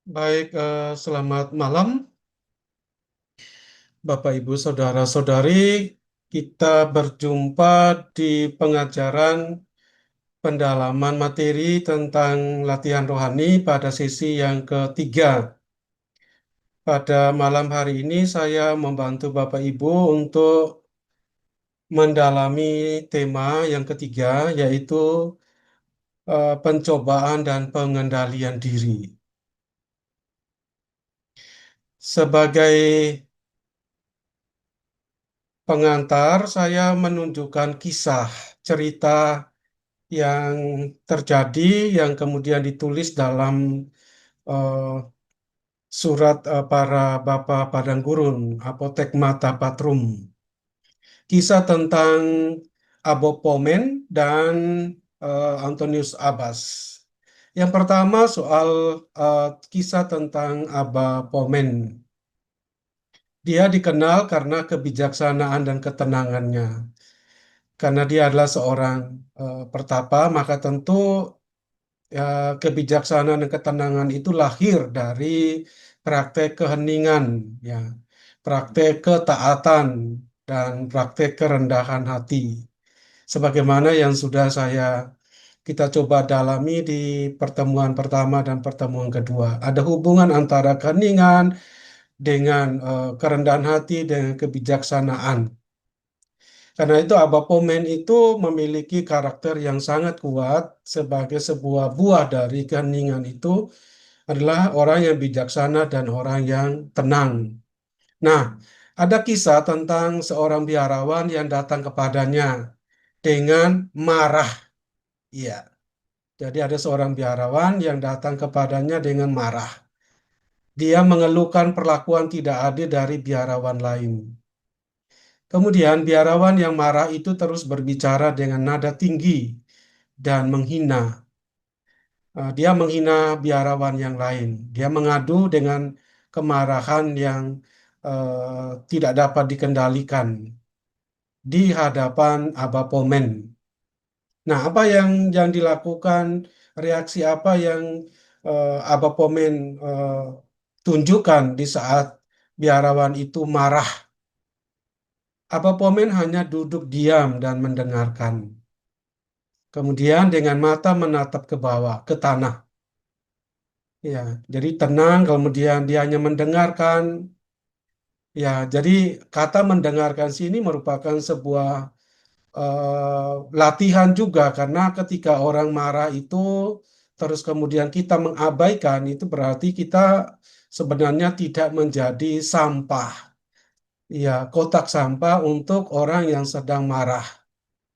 Baik, selamat malam, Bapak, Ibu, Saudara-saudari. Kita berjumpa di pengajaran pendalaman materi tentang latihan rohani pada sesi yang ketiga. Pada malam hari ini, saya membantu Bapak Ibu untuk mendalami tema yang ketiga, yaitu pencobaan dan pengendalian diri. Sebagai pengantar, saya menunjukkan kisah cerita yang terjadi yang kemudian ditulis dalam eh, surat para Bapa Padang Gurun, Apotek Mata Patrum. Kisah tentang Abo Pomen dan Antonius Abbas. Yang pertama soal eh, kisah tentang Aba Pomen. Dia dikenal karena kebijaksanaan dan ketenangannya. Karena dia adalah seorang pertapa, maka tentu ya, kebijaksanaan dan ketenangan itu lahir dari praktek keheningan, ya, praktek ketaatan dan praktek kerendahan hati. Sebagaimana yang sudah kita coba dalami di pertemuan pertama dan pertemuan kedua. Ada hubungan antara keheningan dengan kerendahan hati dengan kebijaksanaan. Karena itu Abah Pomen itu memiliki karakter yang sangat kuat sebagai sebuah buah dari keheningan itu adalah orang yang bijaksana dan orang yang tenang. Nah, ada kisah tentang seorang biarawan yang datang kepadanya dengan marah. Iya, jadi ada seorang biarawan yang datang kepadanya dengan marah. Dia mengeluhkan perlakuan tidak adil dari biarawan lain. Kemudian biarawan yang marah itu terus berbicara dengan nada tinggi dan menghina. Dia menghina biarawan yang lain. Dia mengadu dengan kemarahan yang tidak dapat dikendalikan di hadapan Aba Pomen. Nah, apa yang dilakukan, reaksi apa yang Aba Pomen tunjukkan di saat biarawan itu marah? Aba Pomen hanya duduk diam dan mendengarkan. Kemudian dengan mata menatap ke bawah, ke tanah. Ya, jadi tenang, kemudian dia hanya mendengarkan. Ya, jadi kata mendengarkan sini merupakan sebuah latihan juga, karena ketika orang marah itu terus kemudian kita mengabaikan, itu berarti kita sebenarnya tidak menjadi sampah. Ya, kotak sampah untuk orang yang sedang marah.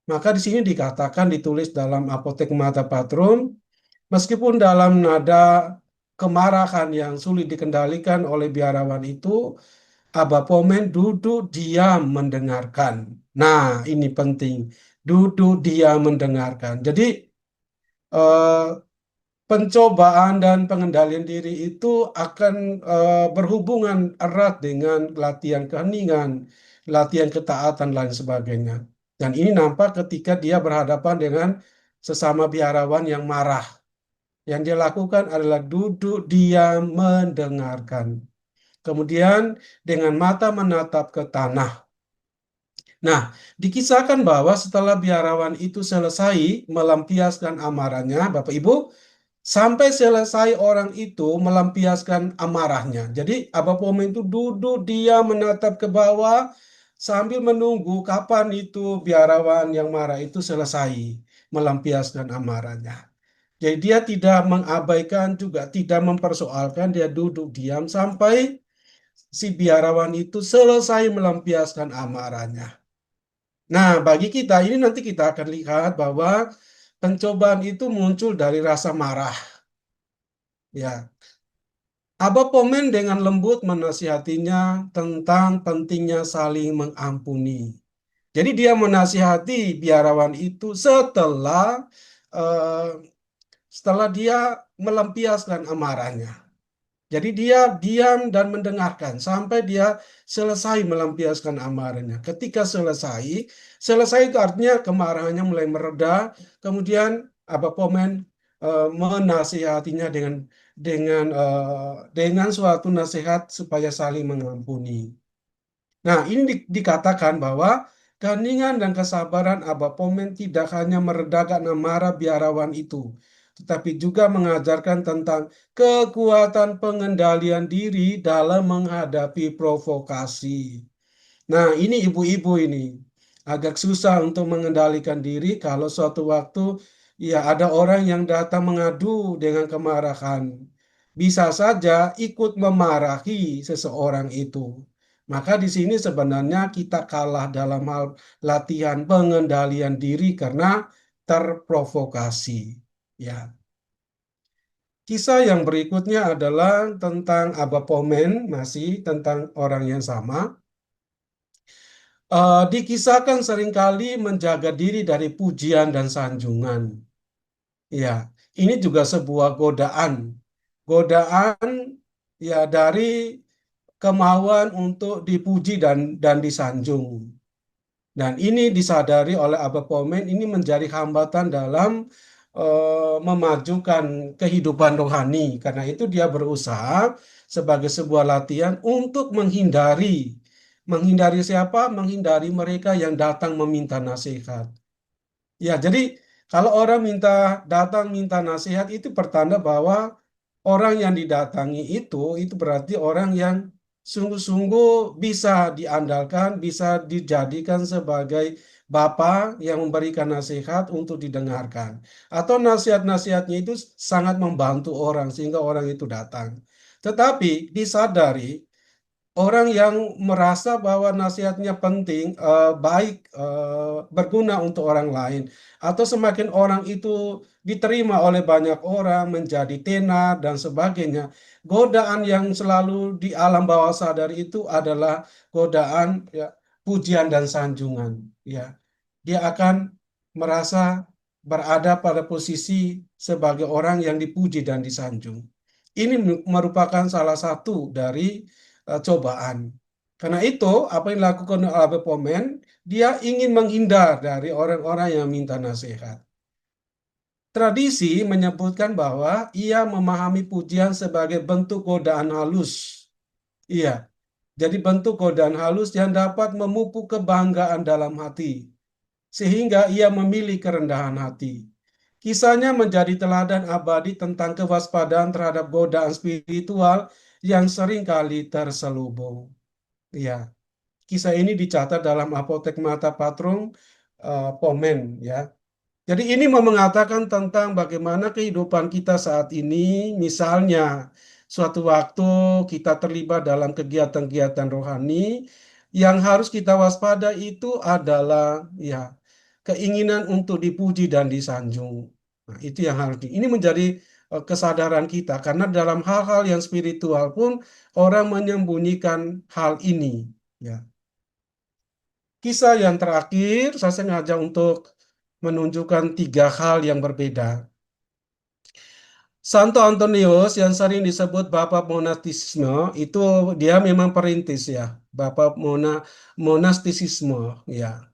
Maka di sini dikatakan ditulis dalam Apotek Mata Patrum, meskipun dalam nada kemarahan yang sulit dikendalikan oleh biarawan itu, Aba Pomen duduk diam mendengarkan. Nah, ini penting. Duduk diam mendengarkan. Jadi, eh, pencobaan dan pengendalian diri itu akan berhubungan erat dengan latihan keheningan, latihan ketaatan, dan lain sebagainya. Dan ini nampak ketika dia berhadapan dengan sesama biarawan yang marah. Yang dia lakukan adalah duduk diam mendengarkan. Kemudian dengan mata menatap ke tanah. Nah, dikisahkan bahwa setelah biarawan itu selesai melampiaskan amarahnya, Bapak Ibu, sampai selesai orang itu melampiaskan amarahnya. Jadi Abah Pome itu duduk dia menatap ke bawah sambil menunggu kapan itu biarawan yang marah itu selesai melampiaskan amarahnya. Jadi dia tidak mengabaikan juga tidak mempersoalkan, dia duduk diam sampai si biarawan itu selesai melampiaskan amarahnya. Nah, bagi kita ini nanti kita akan lihat bahwa pencobaan itu muncul dari rasa marah. Ya, Abah Pomen dengan lembut menasihatinya tentang pentingnya saling mengampuni. Jadi dia menasihati biarawan itu eh, setelah dia melampiaskan amarahnya. Jadi dia diam dan mendengarkan sampai dia selesai melampiaskan amarahnya. Ketika selesai, selesai itu artinya kemarahannya mulai mereda. Kemudian Abah Pomen menasihatinya dengan dengan suatu nasihat supaya saling mengampuni. Nah, ini dikatakan bahwa keheningan dan kesabaran Aba Pomen tidak hanya meredakan amarah biarawan itu, tetapi juga mengajarkan tentang kekuatan pengendalian diri dalam menghadapi provokasi. Nah, ini ibu-ibu ini agak susah untuk mengendalikan diri kalau suatu waktu ya ada orang yang datang mengadu dengan kemarahan. Bisa saja ikut memarahi seseorang itu. Maka di sini sebenarnya kita kalah dalam hal latihan pengendalian diri karena terprovokasi. Ya. Kisah yang berikutnya adalah tentang Aba Pomen, masih tentang orang yang sama. Dikisahkan seringkali menjaga diri dari pujian dan sanjungan. Ya, ini juga sebuah godaan. Godaan ya dari kemauan untuk dipuji dan disanjung. Dan ini disadari oleh Abba Pomen ini menjadi hambatan dalam memajukan kehidupan rohani. Karena itu dia berusaha sebagai sebuah latihan untuk menghindari siapa? Menghindari mereka yang datang meminta nasihat. Ya, jadi kalau orang datang minta nasihat itu pertanda bahwa orang yang didatangi itu berarti orang yang sungguh-sungguh bisa diandalkan, bisa dijadikan sebagai bapa yang memberikan nasihat untuk didengarkan. Atau nasihat-nasihatnya itu sangat membantu orang sehingga orang itu datang. Tetapi disadari orang yang merasa bahwa nasihatnya penting, baik, berguna untuk orang lain, atau semakin orang itu diterima oleh banyak orang, menjadi tenar dan sebagainya. Godaan yang selalu di alam bawah sadar itu adalah godaan ya, pujian dan sanjungan. Ya, dia akan merasa berada pada posisi sebagai orang yang dipuji dan disanjung. Ini merupakan salah satu dari cobaan. Karena itu, apa yang dilakukan oleh Abe Pomen, dia ingin menghindar dari orang-orang yang minta nasihat. Tradisi menyebutkan bahwa ia memahami pujian sebagai bentuk godaan halus. Iya, jadi bentuk godaan halus yang dapat memupuk kebanggaan dalam hati, sehingga ia memilih kerendahan hati. Kisahnya menjadi teladan abadi tentang kewaspadaan terhadap godaan spiritual yang seringkali terselubung. Ya, kisah ini dicatat dalam Apotek Mata Patrung Pomen ya. Jadi ini mau mengatakan tentang bagaimana kehidupan kita saat ini, misalnya suatu waktu kita terlibat dalam kegiatan-kegiatan rohani, yang harus kita waspada itu adalah ya keinginan untuk dipuji dan disanjung. Nah, itu yang harus ini menjadi kesadaran kita karena dalam hal-hal yang spiritual pun orang menyembunyikan hal ini. Ya. Kisah yang terakhir, saya sengaja untuk menunjukkan tiga hal yang berbeda. Santo Antonius yang sering disebut Bapak Monastisme itu dia memang perintis ya, Bapak Monastisisme ya.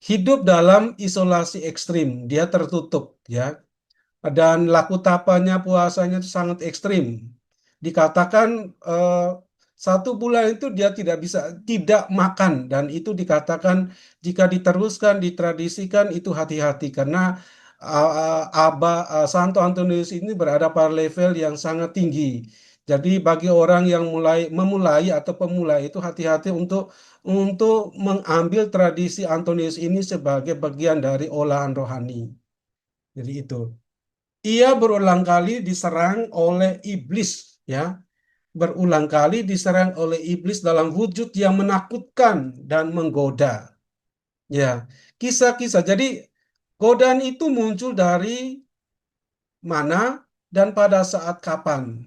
Hidup dalam isolasi ekstrim, dia tertutup ya. Dan laku tapanya puasanya itu sangat ekstrim. Dikatakan eh, 1 bulan itu dia tidak makan dan itu dikatakan jika diteruskan ditradisikan itu hati-hati karena Santo Antonius ini berada pada level yang sangat tinggi. Jadi bagi orang yang memulai atau pemula itu hati-hati untuk mengambil tradisi Antonius ini sebagai bagian dari olahan rohani. Jadi itu. Ia berulang kali diserang oleh iblis, ya. Berulang kali diserang oleh iblis dalam wujud yang menakutkan dan menggoda. Ya, kisah-kisah. Jadi godaan itu muncul dari mana dan pada saat kapan.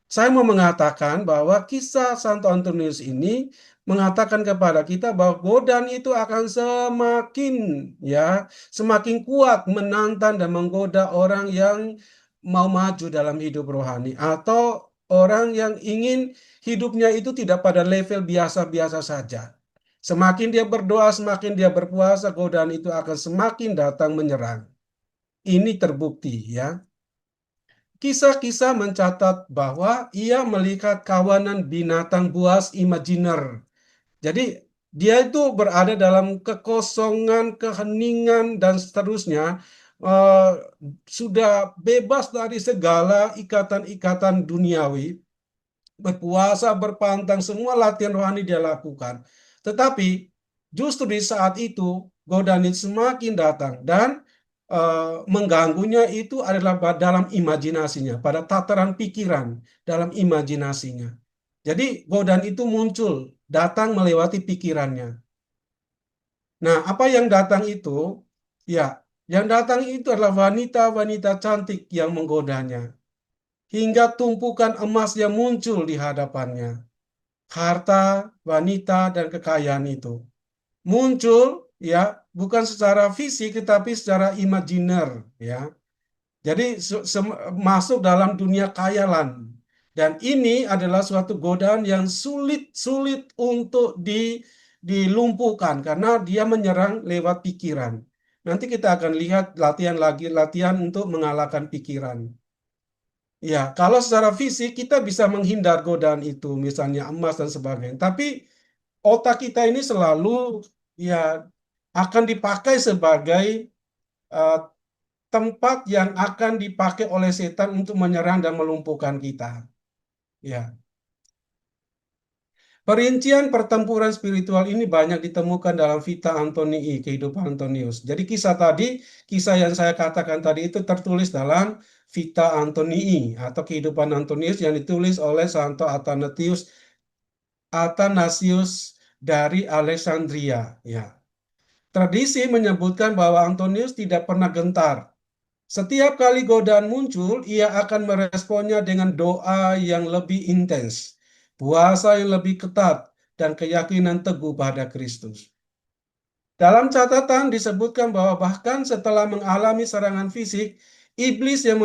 Saya mau mengatakan bahwa kisah Santo Antonius ini mengatakan kepada kita bahwa godaan itu akan ya semakin kuat menantang dan menggoda orang yang mau maju dalam hidup rohani atau orang yang ingin hidupnya itu tidak pada level biasa-biasa saja. Semakin dia berdoa, semakin dia berpuasa, godaan itu akan semakin datang menyerang. Ini terbukti ya. Kisah-kisah mencatat bahwa ia melihat kawanan binatang buas imajiner. Jadi dia itu berada dalam kekosongan, keheningan, dan seterusnya. eh, sudah bebas dari segala ikatan-ikatan duniawi, berpuasa, berpantang, semua latihan rohani dia lakukan. Tetapi justru di saat itu godaan itu semakin datang dan mengganggunya itu adalah dalam imajinasinya, pada tataran pikiran, dalam imajinasinya. Jadi godaan itu muncul, datang melewati pikirannya. Nah, apa yang datang itu? Ya, yang datang itu adalah wanita-wanita cantik yang menggodanya, hingga tumpukan emas yang muncul di hadapannya. Harta, wanita, dan kekayaan itu muncul, ya, bukan secara fisik tetapi secara imajiner, ya. Jadi masuk dalam dunia khayalan. Dan ini adalah suatu godaan yang sulit-sulit untuk dilumpuhkan karena dia menyerang lewat pikiran. Nanti kita akan lihat latihan lagi, latihan untuk mengalahkan pikiran. Ya, kalau secara fisik kita bisa menghindar godaan itu, misalnya emas dan sebagainya. Tapi otak kita ini selalu, ya, akan dipakai sebagai eh, tempat yang akan dipakai oleh setan untuk menyerang dan melumpuhkan kita. Ya, perincian pertempuran spiritual ini banyak ditemukan dalam Vita Antonii, kehidupan Antonius. Jadi kisah tadi, kisah yang saya katakan tadi itu tertulis dalam Vita Antonii atau kehidupan Antonius yang ditulis oleh Santo Athanasius dari Alexandria. Ya. Tradisi menyebutkan bahwa Antonius tidak pernah gentar. Setiap kali godaan muncul, ia akan meresponnya dengan doa yang lebih intens, puasa yang lebih ketat, dan keyakinan teguh pada Kristus. Dalam catatan disebutkan bahwa bahkan setelah mengalami serangan fisik, iblis yang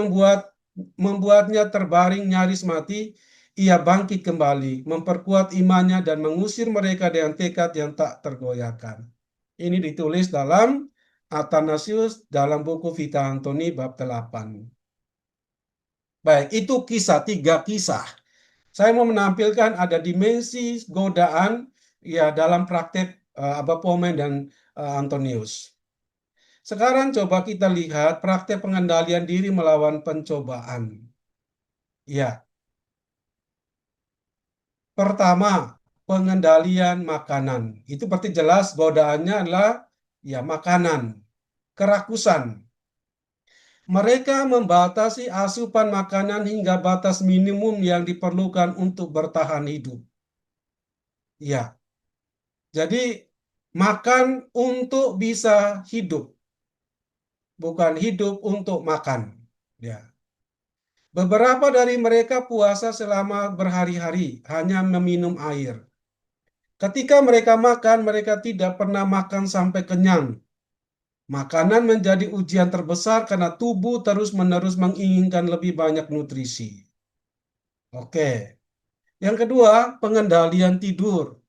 membuatnya terbaring nyaris mati, ia bangkit kembali, memperkuat imannya dan mengusir mereka dengan tekad yang tak tergoyahkan. Ini ditulis dalam Athanasius dalam buku Vita Antoni bab 8. Baik, itu kisah, tiga kisah. Saya mau menampilkan ada dimensi godaan, ya, dalam praktek Abba Pomen dan Antonius. Sekarang coba kita lihat praktek pengendalian diri melawan pencobaan. Ya, pertama, pengendalian makanan. Itu berarti jelas godaannya adalah, ya, makanan, kerakusan. Mereka membatasi asupan makanan hingga batas minimum yang diperlukan untuk bertahan hidup. Ya, jadi makan untuk bisa hidup, bukan hidup untuk makan. Ya. Beberapa dari mereka puasa selama berhari-hari, hanya meminum air. Ketika mereka makan, mereka tidak pernah makan sampai kenyang. Makanan menjadi ujian terbesar karena tubuh terus-menerus menginginkan lebih banyak nutrisi. Oke. Yang kedua, pengendalian tidur.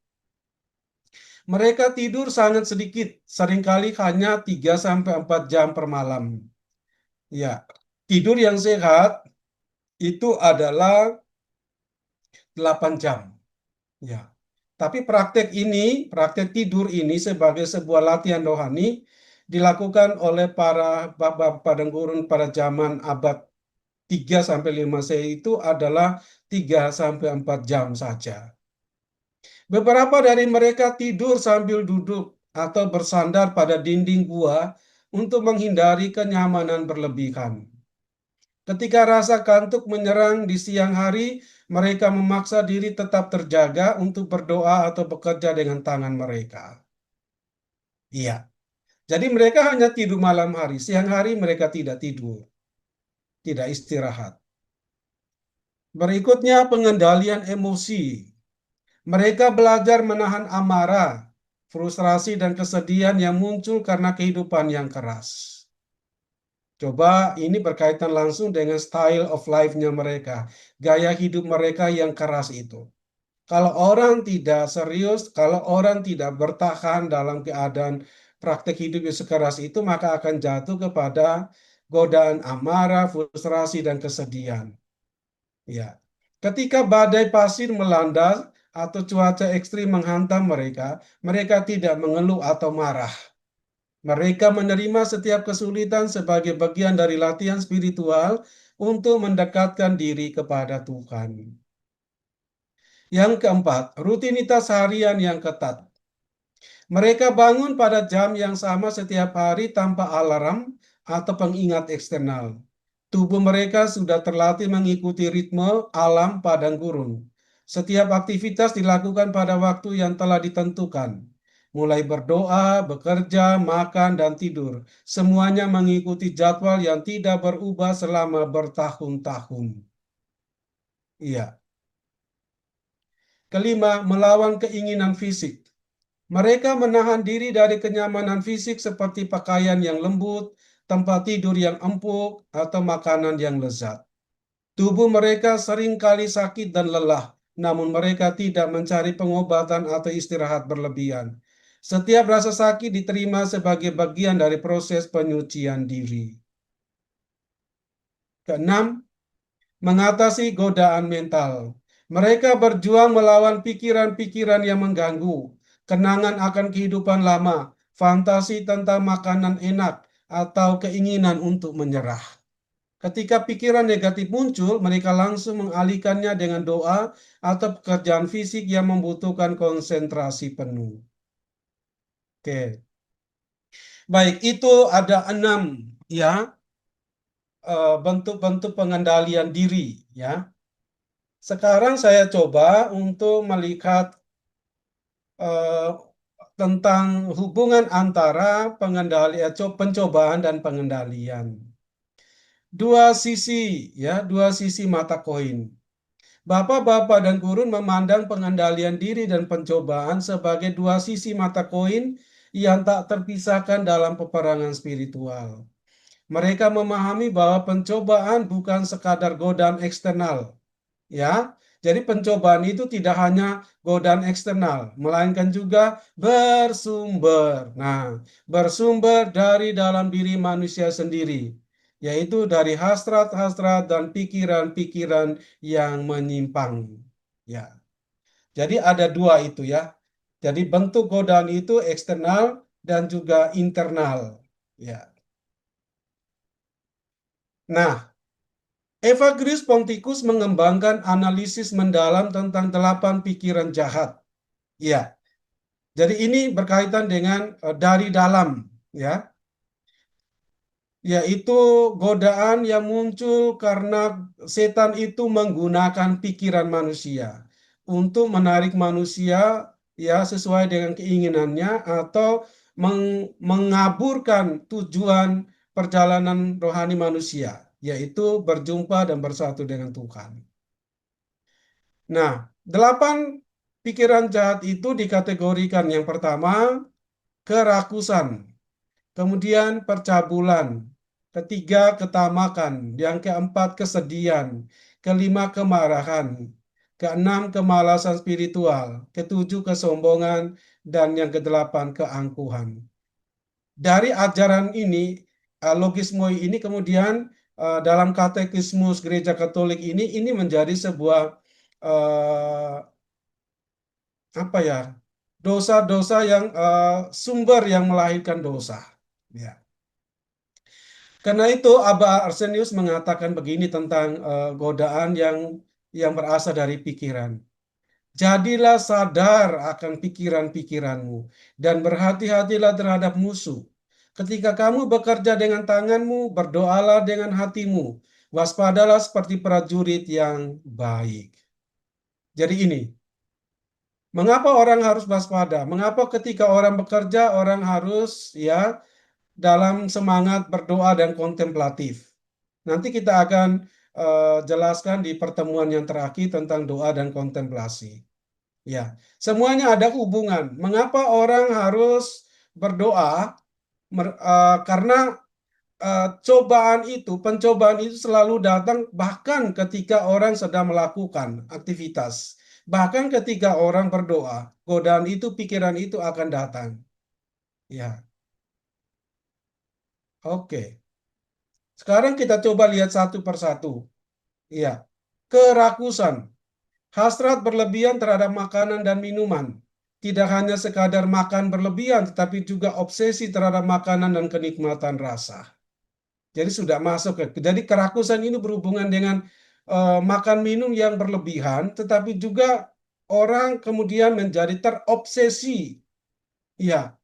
Mereka tidur sangat sedikit, seringkali hanya 3 sampai 4 jam per malam. Ya, tidur yang sehat itu adalah 8 jam. Ya. Tapi praktek tidur ini sebagai sebuah latihan rohani dilakukan oleh para bapak padang gurun pada zaman abad 3 sampai 5 itu adalah 3 sampai 4 jam saja. Beberapa dari mereka tidur sambil duduk atau bersandar pada dinding gua untuk menghindari kenyamanan berlebihan. Ketika rasa kantuk menyerang di siang hari, mereka memaksa diri tetap terjaga untuk berdoa atau bekerja dengan tangan mereka. Iya, jadi mereka hanya tidur malam hari, siang hari mereka tidak tidur, tidak istirahat. Berikutnya, pengendalian emosi. Mereka belajar menahan amarah, frustrasi, dan kesedihan yang muncul karena kehidupan yang keras. Coba ini berkaitan langsung dengan style of life-nya mereka, gaya hidup mereka yang keras itu. Kalau orang tidak serius, kalau orang tidak bertahan dalam keadaan praktek hidup yang sekeras itu, maka akan jatuh kepada godaan amarah, frustrasi, dan kesedihan. Ya. Ketika badai pasir melanda atau cuaca ekstrim menghantam mereka, mereka tidak mengeluh atau marah. Mereka menerima setiap kesulitan sebagai bagian dari latihan spiritual untuk mendekatkan diri kepada Tuhan. Yang keempat, rutinitas harian yang ketat. Mereka bangun pada jam yang sama setiap hari tanpa alarm atau pengingat eksternal. Tubuh mereka sudah terlatih mengikuti ritme alam padang gurun. Setiap aktivitas dilakukan pada waktu yang telah ditentukan. Mulai berdoa, bekerja, makan, dan tidur. Semuanya mengikuti jadwal yang tidak berubah selama bertahun-tahun. Iya. Kelima, melawan keinginan fisik. Mereka menahan diri dari kenyamanan fisik seperti pakaian yang lembut, tempat tidur yang empuk, atau makanan yang lezat. Tubuh mereka seringkali sakit dan lelah, namun mereka tidak mencari pengobatan atau istirahat berlebihan. Setiap rasa sakit diterima sebagai bagian dari proses penyucian diri. Keenam, mengatasi godaan mental. Mereka berjuang melawan pikiran-pikiran yang mengganggu, kenangan akan kehidupan lama, fantasi tentang makanan enak, atau keinginan untuk menyerah. Ketika pikiran negatif muncul, mereka langsung mengalihkannya dengan doa atau pekerjaan fisik yang membutuhkan konsentrasi penuh. Oke, baik itu ada 6 ya bentuk-bentuk pengendalian diri ya. Sekarang saya coba untuk melihat eh, tentang hubungan antara pencobaan dan pengendalian. Dua sisi mata koin. Bapak-bapak dan gurun memandang pengendalian diri dan pencobaan sebagai dua sisi mata koin yang tak terpisahkan dalam peperangan spiritual. Mereka memahami bahwa pencobaan bukan sekadar godaan eksternal, ya. Jadi pencobaan itu tidak hanya godaan eksternal, melainkan juga bersumber. Nah, bersumber dari dalam diri manusia sendiri, yaitu dari hasrat-hasrat dan pikiran-pikiran yang menyimpang. Ya. Jadi ada dua itu ya. Jadi bentuk godaan itu eksternal dan juga internal. Ya. Nah, Evagrius Ponticus mengembangkan analisis mendalam tentang 8 pikiran jahat. Ya, jadi ini berkaitan dengan dari dalam, ya, yaitu godaan yang muncul karena setan itu menggunakan pikiran manusia untuk menarik manusia ya sesuai dengan keinginannya atau mengaburkan tujuan perjalanan rohani manusia, yaitu berjumpa dan bersatu dengan Tuhan. Nah, 8 pikiran jahat itu dikategorikan yang pertama kerakusan, kemudian percabulan, ketiga ketamakan, yang keempat kesedihan, kelima kemarahan, keenam kemalasan spiritual, ketujuh kesombongan, dan yang kedelapan keangkuhan. Dari ajaran ini, logismoi ini kemudian dalam katekismus Gereja Katolik ini menjadi sebuah eh, apa ya, dosa-dosa yang sumber yang melahirkan dosa. Ya. Karena itu Aba Arsenius mengatakan begini tentang godaan yang berasal dari pikiran. Jadilah sadar akan pikiran-pikiranmu dan berhati-hatilah terhadap musuh. Ketika kamu bekerja dengan tanganmu, berdoalah dengan hatimu. Waspadalah seperti prajurit yang baik. Jadi ini, mengapa orang harus waspada? Mengapa ketika orang bekerja, orang harus ya dalam semangat berdoa dan kontemplatif? Nanti kita akan jelaskan di pertemuan yang terakhir tentang doa dan kontemplasi. Ya, semuanya ada hubungan. Mengapa orang harus berdoa? Karena pencobaan itu selalu datang bahkan ketika orang sedang melakukan aktivitas. Bahkan ketika orang berdoa, godaan itu, pikiran itu akan datang. Ya, oke. Sekarang kita coba lihat satu persatu. Iya, kerakusan, hasrat berlebihan terhadap makanan dan minuman. Tidak hanya sekadar makan berlebihan, tetapi juga obsesi terhadap makanan dan kenikmatan rasa. Jadi sudah masuk ke. Jadi kerakusan ini berhubungan dengan makan minum yang berlebihan, tetapi juga orang kemudian menjadi terobsesi. Ya,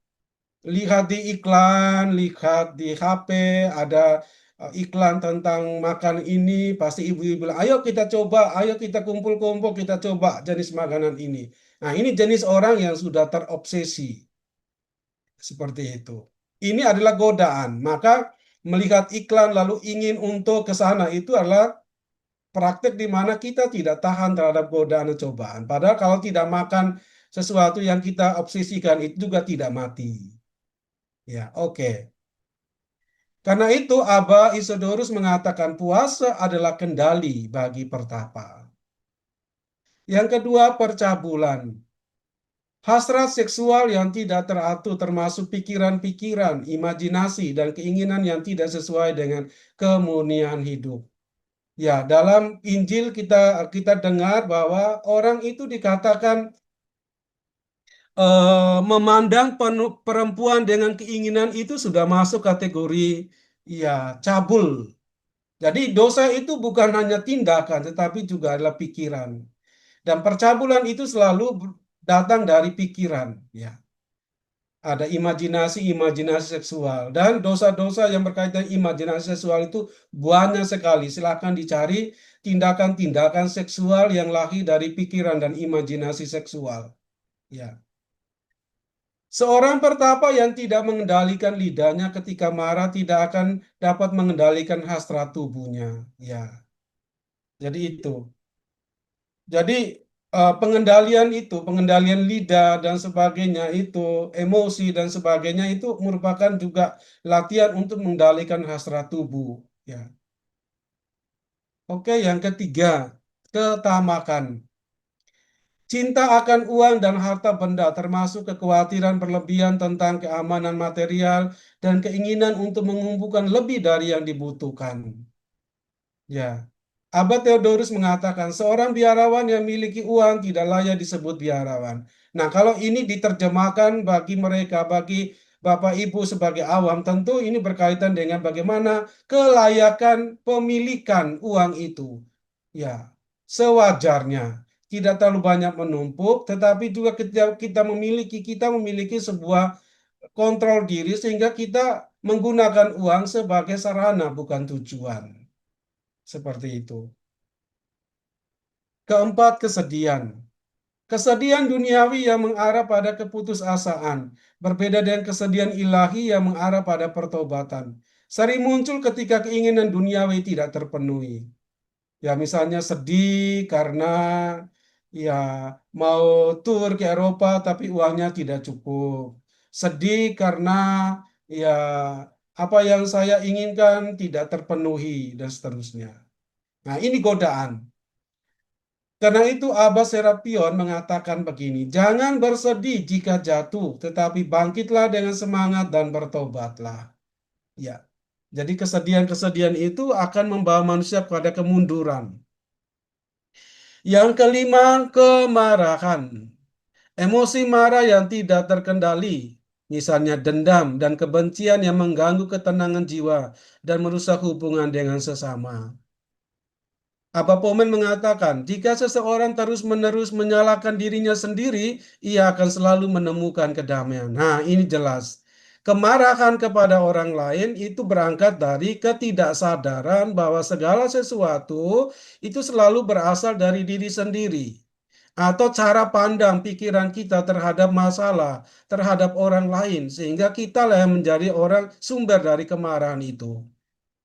lihat di iklan, lihat di HP, ada iklan tentang makan ini, pasti ibu-ibu bilang, ayo kita coba, ayo kita kumpul-kumpul, kita coba jenis makanan ini. Nah, ini jenis orang yang sudah terobsesi, seperti itu. Ini adalah godaan, maka melihat iklan lalu ingin untuk ke sana itu adalah praktek di mana kita tidak tahan terhadap godaan dan cobaan. Padahal kalau tidak makan sesuatu yang kita obsesikan itu juga tidak mati. Ya, oke. Karena itu, Abba Isidorus mengatakan puasa adalah kendali bagi pertapa. Yang kedua, percabulan. Hasrat seksual yang tidak teratur termasuk pikiran-pikiran, imajinasi, dan keinginan yang tidak sesuai dengan kemurnian hidup. Ya, dalam Injil kita kita dengar bahwa orang itu dikatakan memandang perempuan dengan keinginan itu sudah masuk kategori ya cabul. Jadi dosa itu bukan hanya tindakan, tetapi juga adalah pikiran. Dan percabulan itu selalu datang dari pikiran. Ya, ada imajinasi-imajinasi seksual dan dosa-dosa yang berkaitan imajinasi seksual itu banyak sekali. Silakan dicari tindakan-tindakan seksual yang lahir dari pikiran dan imajinasi seksual. Ya. Seorang pertapa yang tidak mengendalikan lidahnya ketika marah tidak akan dapat mengendalikan hasrat tubuhnya. Ya, jadi itu. Jadi pengendalian itu, pengendalian lidah dan sebagainya itu, emosi dan sebagainya itu merupakan juga latihan untuk mengendalikan hasrat tubuh. Ya. Oke, yang ketiga, ketamakan. Cinta akan uang dan harta benda termasuk kekhawatiran berlebihan tentang keamanan material dan keinginan untuk mengumpulkan lebih dari yang dibutuhkan. Ya. Abad Theodorus mengatakan seorang biarawan yang memiliki uang tidak layak disebut biarawan. Nah, kalau ini diterjemahkan bagi mereka, bagi Bapak Ibu sebagai awam, tentu ini berkaitan dengan bagaimana kelayakan pemilikan uang itu. Ya, sewajarnya. Tidak terlalu banyak menumpuk, tetapi juga kita memiliki sebuah kontrol diri sehingga kita menggunakan uang sebagai sarana bukan tujuan. Seperti itu. Keempat, kesedihan. Kesedihan duniawi yang mengarah pada keputusasaan, berbeda dengan kesedihan ilahi yang mengarah pada pertobatan. Sering muncul ketika keinginan duniawi tidak terpenuhi. Ya, misalnya sedih karena ya mau tur ke Eropa tapi uangnya tidak cukup. Sedih karena ya apa yang saya inginkan tidak terpenuhi dan seterusnya. Nah, ini godaan. Karena itu Abba Serapion mengatakan begini, jangan bersedih jika jatuh, tetapi bangkitlah dengan semangat dan bertobatlah. Ya, jadi kesedihan-kesedihan itu akan membawa manusia pada kemunduran. Yang kelima, kemarahan. Emosi marah yang tidak terkendali, misalnya dendam dan kebencian yang mengganggu ketenangan jiwa dan merusak hubungan dengan sesama. Abba Pomen mengatakan, jika seseorang terus-menerus menyalahkan dirinya sendiri, ia akan selalu menemukan kedamaian. Nah, ini jelas. Kemarahan kepada orang lain itu berangkat dari ketidaksadaran bahwa segala sesuatu itu selalu berasal dari diri sendiri. Atau cara pandang pikiran kita terhadap masalah, terhadap orang lain, sehingga kita lah yang menjadi orang sumber dari kemarahan itu.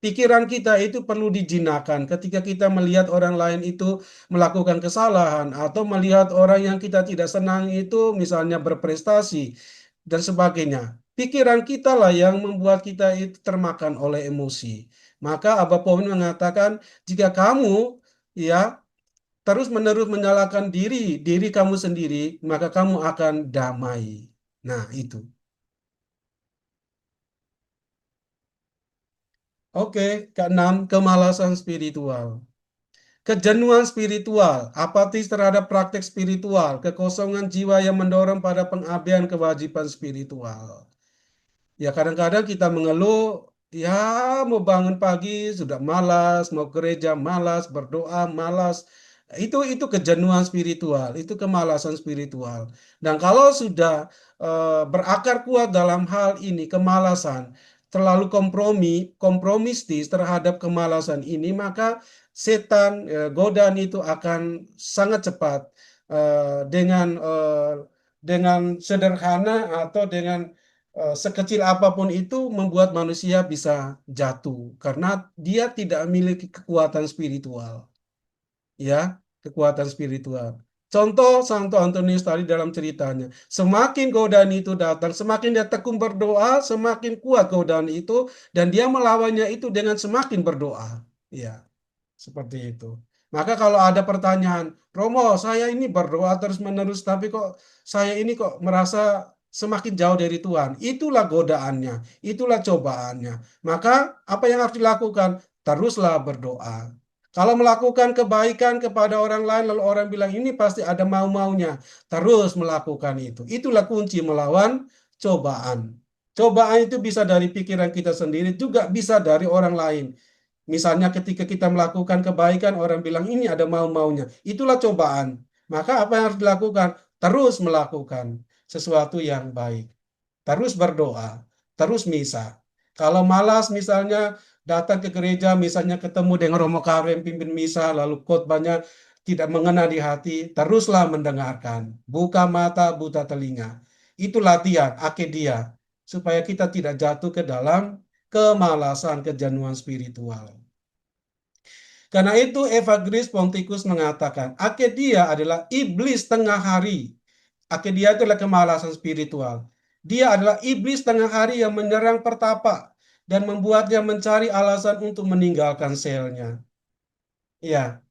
Pikiran kita itu perlu dijinakan ketika kita melihat orang lain itu melakukan kesalahan atau melihat orang yang kita tidak senang itu misalnya berprestasi dan sebagainya. Pikiran kita lah yang membuat kita itu termakan oleh emosi. Maka Abba Powin mengatakan, jika kamu ya terus-menerus menyalahkan diri kamu sendiri, maka kamu akan damai. Nah, itu. Oke, keenam, kemalasan spiritual. Kejenuhan spiritual, apatis terhadap praktek spiritual, kekosongan jiwa yang mendorong pada pengabaian kewajiban spiritual. Ya kadang-kadang kita mengeluh, ya mau bangun pagi sudah malas, mau gereja malas, berdoa malas. Itu kejenuhan spiritual, itu kemalasan spiritual. Dan kalau sudah berakar kuat dalam hal ini kemalasan, terlalu kompromistis terhadap kemalasan ini, maka setan godaan itu akan sangat cepat dengan sederhana atau dengan sekecil apapun itu membuat manusia bisa jatuh karena dia tidak memiliki kekuatan spiritual, ya, kekuatan spiritual. Contoh Santo Antonius tadi dalam ceritanya, semakin godaan itu datang, semakin dia tekun berdoa, semakin kuat godaan itu, dan dia melawannya itu dengan semakin berdoa. Ya. Seperti itu. Maka kalau ada pertanyaan, Romo, saya ini berdoa terus-menerus, tapi kok saya ini kok merasa semakin jauh dari Tuhan. Itulah godaannya, itulah cobaannya. Maka apa yang harus dilakukan? Teruslah berdoa. Kalau melakukan kebaikan kepada orang lain, lalu orang bilang ini pasti ada mau-maunya. Terus melakukan itu. Itulah kunci melawan cobaan. Cobaan itu bisa dari pikiran kita sendiri, juga bisa dari orang lain. Misalnya ketika kita melakukan kebaikan, orang bilang ini ada mau-maunya. Itulah cobaan. Maka apa yang harus dilakukan? Terus melakukan sesuatu yang baik. Terus berdoa. Terus misa. Kalau malas misalnya datang ke gereja, misalnya ketemu dengan Romo Karem, pimpin misa, lalu khotbahnya tidak mengena di hati, teruslah mendengarkan. Buka mata, buta telinga. Itu latihan, akedia. Supaya kita tidak jatuh ke dalam kemalasan, kejenuhan spiritual. Karena itu Evagris Ponticus mengatakan, Akedia adalah iblis tengah hari. Akedia itu adalah kemalasan spiritual. Dia adalah iblis tengah hari yang menyerang pertapa dan membuatnya mencari alasan untuk meninggalkan selnya. Ya,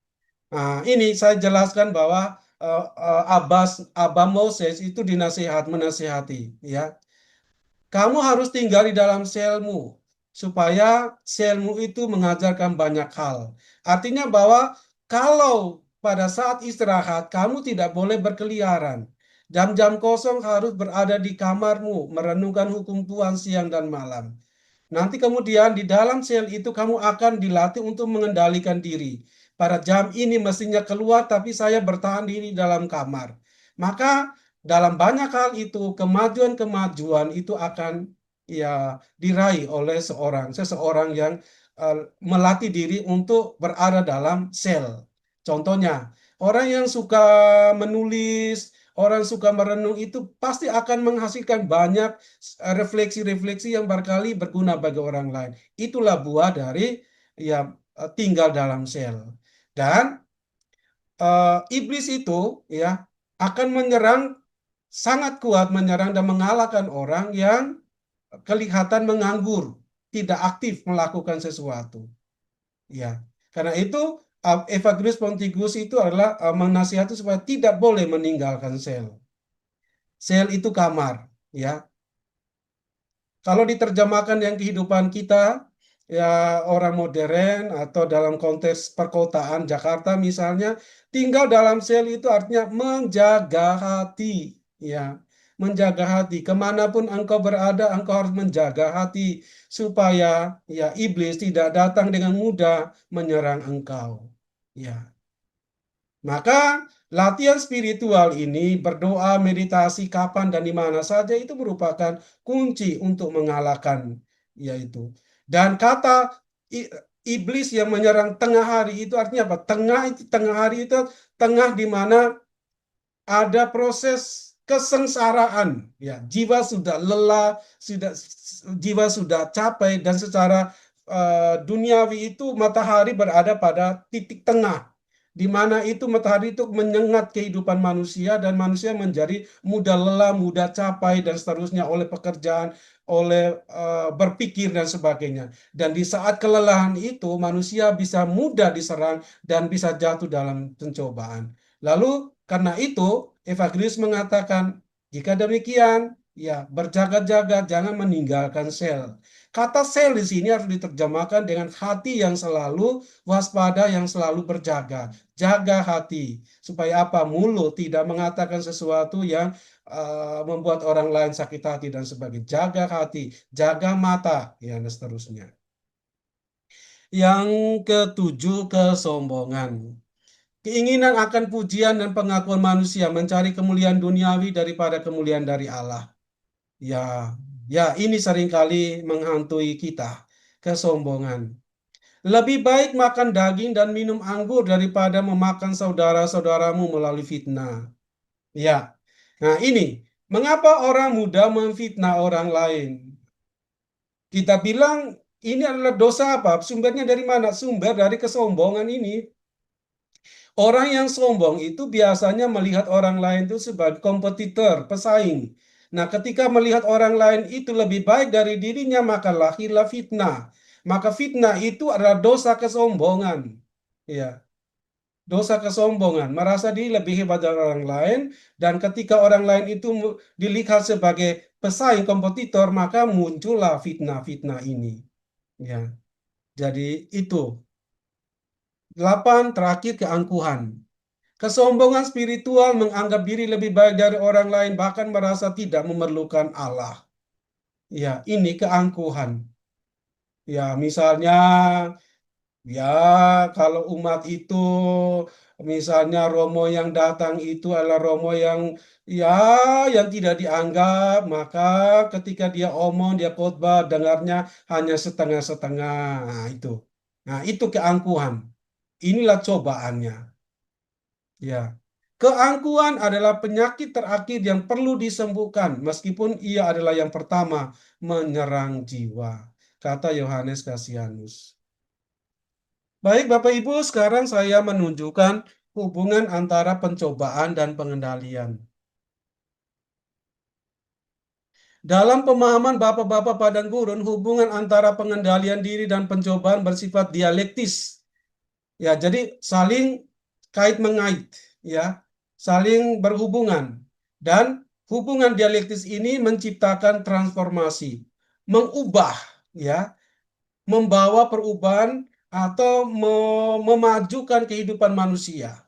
nah, ini saya jelaskan bahwa Abah Moses itu menasihati, ya. Kamu harus tinggal di dalam selmu supaya selmu itu mengajarkan banyak hal. Artinya bahwa kalau pada saat istirahat kamu tidak boleh berkeliaran. Jam-jam kosong harus berada di kamarmu merenungkan hukum Tuhan siang dan malam. Nanti kemudian di dalam sel itu kamu akan dilatih untuk mengendalikan diri. Pada jam ini mestinya keluar, tapi saya bertahan diri dalam kamar. Maka dalam banyak hal itu kemajuan-kemajuan itu akan ya diraih oleh seseorang yang melatih diri untuk berada dalam sel. Contohnya, orang yang suka menulis, orang suka merenung itu pasti akan menghasilkan banyak refleksi-refleksi yang barangkali berguna bagi orang lain. Itulah buah dari ya tinggal dalam sel. Dan iblis itu ya akan menyerang sangat kuat menyerang dan mengalahkan orang yang kelihatan menganggur, tidak aktif melakukan sesuatu. Ya, karena itu Evagrius Ponticus itu adalah menasihati supaya tidak boleh meninggalkan sel. Sel itu kamar, ya. Kalau diterjemahkan yang kehidupan kita, ya orang modern atau dalam konteks perkotaan Jakarta misalnya, tinggal dalam sel itu artinya menjaga hati, ya, menjaga hati. Kemanapun engkau berada, engkau harus menjaga hati supaya ya iblis tidak datang dengan mudah menyerang engkau. Ya, maka latihan spiritual ini, berdoa, meditasi, kapan dan di mana saja itu merupakan kunci untuk mengalahkan yaitu. Dan kata iblis yang menyerang tengah hari itu artinya apa? Tengah hari itu tengah di mana ada proses kesengsaraan, ya, jiwa sudah lelah, sudah jiwa sudah capek dan secara duniawi itu matahari berada pada titik tengah di mana itu matahari itu menyengat kehidupan manusia dan manusia menjadi mudah lelah, mudah capai dan seterusnya oleh pekerjaan, oleh berpikir dan sebagainya. Dan di saat kelelahan itu manusia bisa mudah diserang dan bisa jatuh dalam pencobaan. Lalu karena itu Evagrius mengatakan, jika demikian Ya, berjaga-jaga, jangan meninggalkan sel. Kata sel di sini harus diterjemahkan dengan hati yang selalu waspada, yang selalu berjaga. Jaga hati. Supaya apa? Mulut tidak mengatakan sesuatu yang membuat orang lain sakit hati dan sebagainya. Jaga hati, jaga mata, ya, dan seterusnya. Yang ketujuh, kesombongan. Keinginan akan pujian dan pengakuan manusia, mencari kemuliaan duniawi daripada kemuliaan dari Allah. Ya, ya, ini seringkali menghantui kita, kesombongan. Lebih baik makan daging dan minum anggur daripada memakan saudara-saudaramu melalui fitnah. Ya, nah ini, mengapa orang muda memfitnah orang lain? Kita bilang ini adalah dosa apa? Sumbernya dari mana? Sumber dari kesombongan ini. Orang yang sombong itu biasanya melihat orang lain itu sebagai kompetitor, pesaing. Nah, ketika melihat orang lain itu lebih baik dari dirinya, maka lahirlah fitnah. Maka fitnah itu adalah dosa kesombongan. Ya, dosa kesombongan, merasa diri lebih hebat dari orang lain, dan ketika orang lain itu dilihat sebagai pesaing kompetitor, maka muncullah fitnah-fitnah ini. Ya, jadi itu. 8, terakhir, keangkuhan. Kesombongan spiritual menganggap diri lebih baik dari orang lain, bahkan merasa tidak memerlukan Allah. Ya, ini keangkuhan. Ya, misalnya, ya, kalau umat itu, misalnya Romo yang datang itu adalah Romo yang, ya, yang tidak dianggap, maka ketika dia omong, dia khotbah, dengarnya hanya setengah-setengah. Nah, itu. Nah, itu keangkuhan. Inilah cobaannya. Ya, keangkuhan adalah penyakit terakhir yang perlu disembuhkan, meskipun ia adalah yang pertama menyerang jiwa, kata Yohanes Kasianus. Baik, Bapak Ibu, sekarang saya menunjukkan hubungan antara pencobaan dan pengendalian. Dalam pemahaman Bapak-bapak Padang Gurun, hubungan antara pengendalian diri dan pencobaan bersifat dialektis. Ya, jadi saling kait mengait, ya, saling berhubungan, dan hubungan dialektis ini menciptakan transformasi, mengubah, ya, membawa perubahan atau memajukan kehidupan manusia.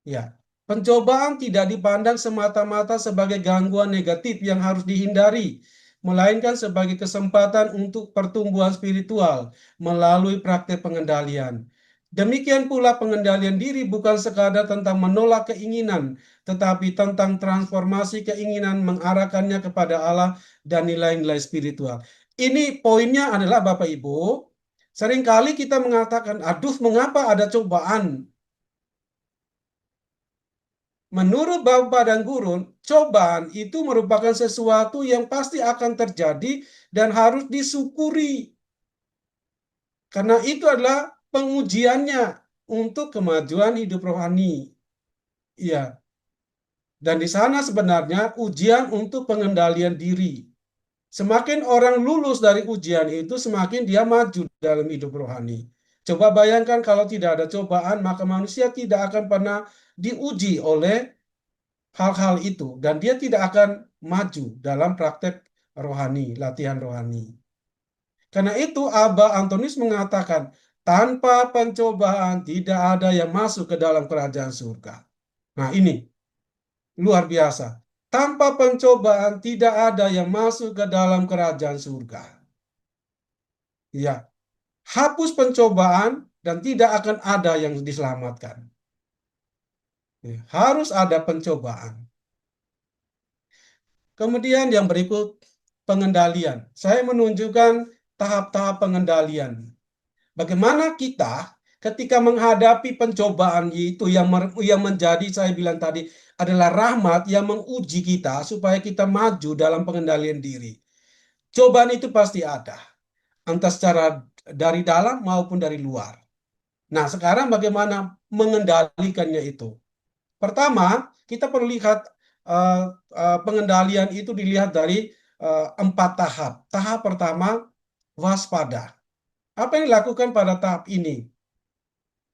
Ya, pencobaan tidak dipandang semata-mata sebagai gangguan negatif yang harus dihindari, melainkan sebagai kesempatan untuk pertumbuhan spiritual melalui praktek pengendalian. Demikian pula pengendalian diri bukan sekadar tentang menolak keinginan, tetapi tentang transformasi keinginan mengarahkannya kepada Allah dan nilai-nilai spiritual. Ini poinnya adalah Bapak Ibu, seringkali kita mengatakan, aduh, mengapa ada cobaan? Menurut Bapak Padang Gurun, cobaan itu merupakan sesuatu yang pasti akan terjadi dan harus disyukuri. Karena itu adalah pengujiannya untuk kemajuan hidup rohani. Iya, dan di sana sebenarnya ujian untuk pengendalian diri. Semakin orang lulus dari ujian itu, semakin dia maju dalam hidup rohani. Coba bayangkan kalau tidak ada cobaan, maka manusia tidak akan pernah diuji oleh hal-hal itu, dan dia tidak akan maju dalam praktek rohani, latihan rohani. Karena itu Abba Antonius mengatakan, tanpa pencobaan tidak ada yang masuk ke dalam kerajaan surga. Nah, ini luar biasa. Tanpa pencobaan tidak ada yang masuk ke dalam kerajaan surga. Ya, hapus pencobaan dan tidak akan ada yang diselamatkan. Ya, harus ada pencobaan. Kemudian yang berikut, pengendalian. Saya menunjukkan tahap-tahap pengendalian. Bagaimana kita ketika menghadapi pencobaan itu yang menjadi, saya bilang tadi, adalah rahmat yang menguji kita supaya kita maju dalam pengendalian diri. Cobaan itu pasti ada, entah secara dari dalam maupun dari luar. Nah, sekarang bagaimana mengendalikannya itu? Pertama, kita perlu lihat eh, pengendalian itu dilihat dari 4 tahap. Tahap pertama, waspada. Apa yang dilakukan pada tahap ini?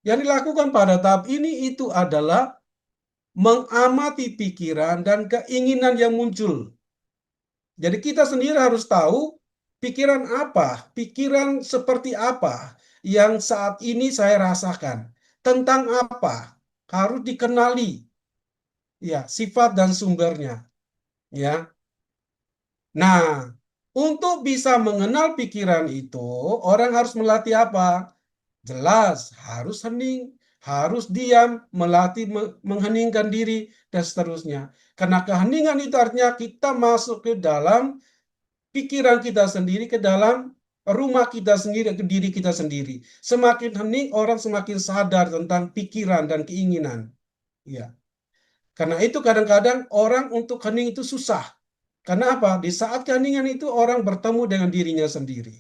Yang dilakukan pada tahap ini itu adalah mengamati pikiran dan keinginan yang muncul. Jadi kita sendiri harus tahu pikiran seperti apa yang saat ini saya rasakan, tentang apa, harus dikenali, ya, sifat dan sumbernya, ya. Nah, untuk bisa mengenal pikiran itu, orang harus melatih apa? Jelas, harus hening, harus diam, melatih mengheningkan diri, dan seterusnya. Karena keheningan itu artinya kita masuk ke dalam pikiran kita sendiri, ke dalam rumah kita sendiri, ke diri kita sendiri. Semakin hening, orang semakin sadar tentang pikiran dan keinginan. Ya. Karena itu kadang-kadang orang untuk hening itu susah. Karena apa? Di saat keheningan itu orang bertemu dengan dirinya sendiri.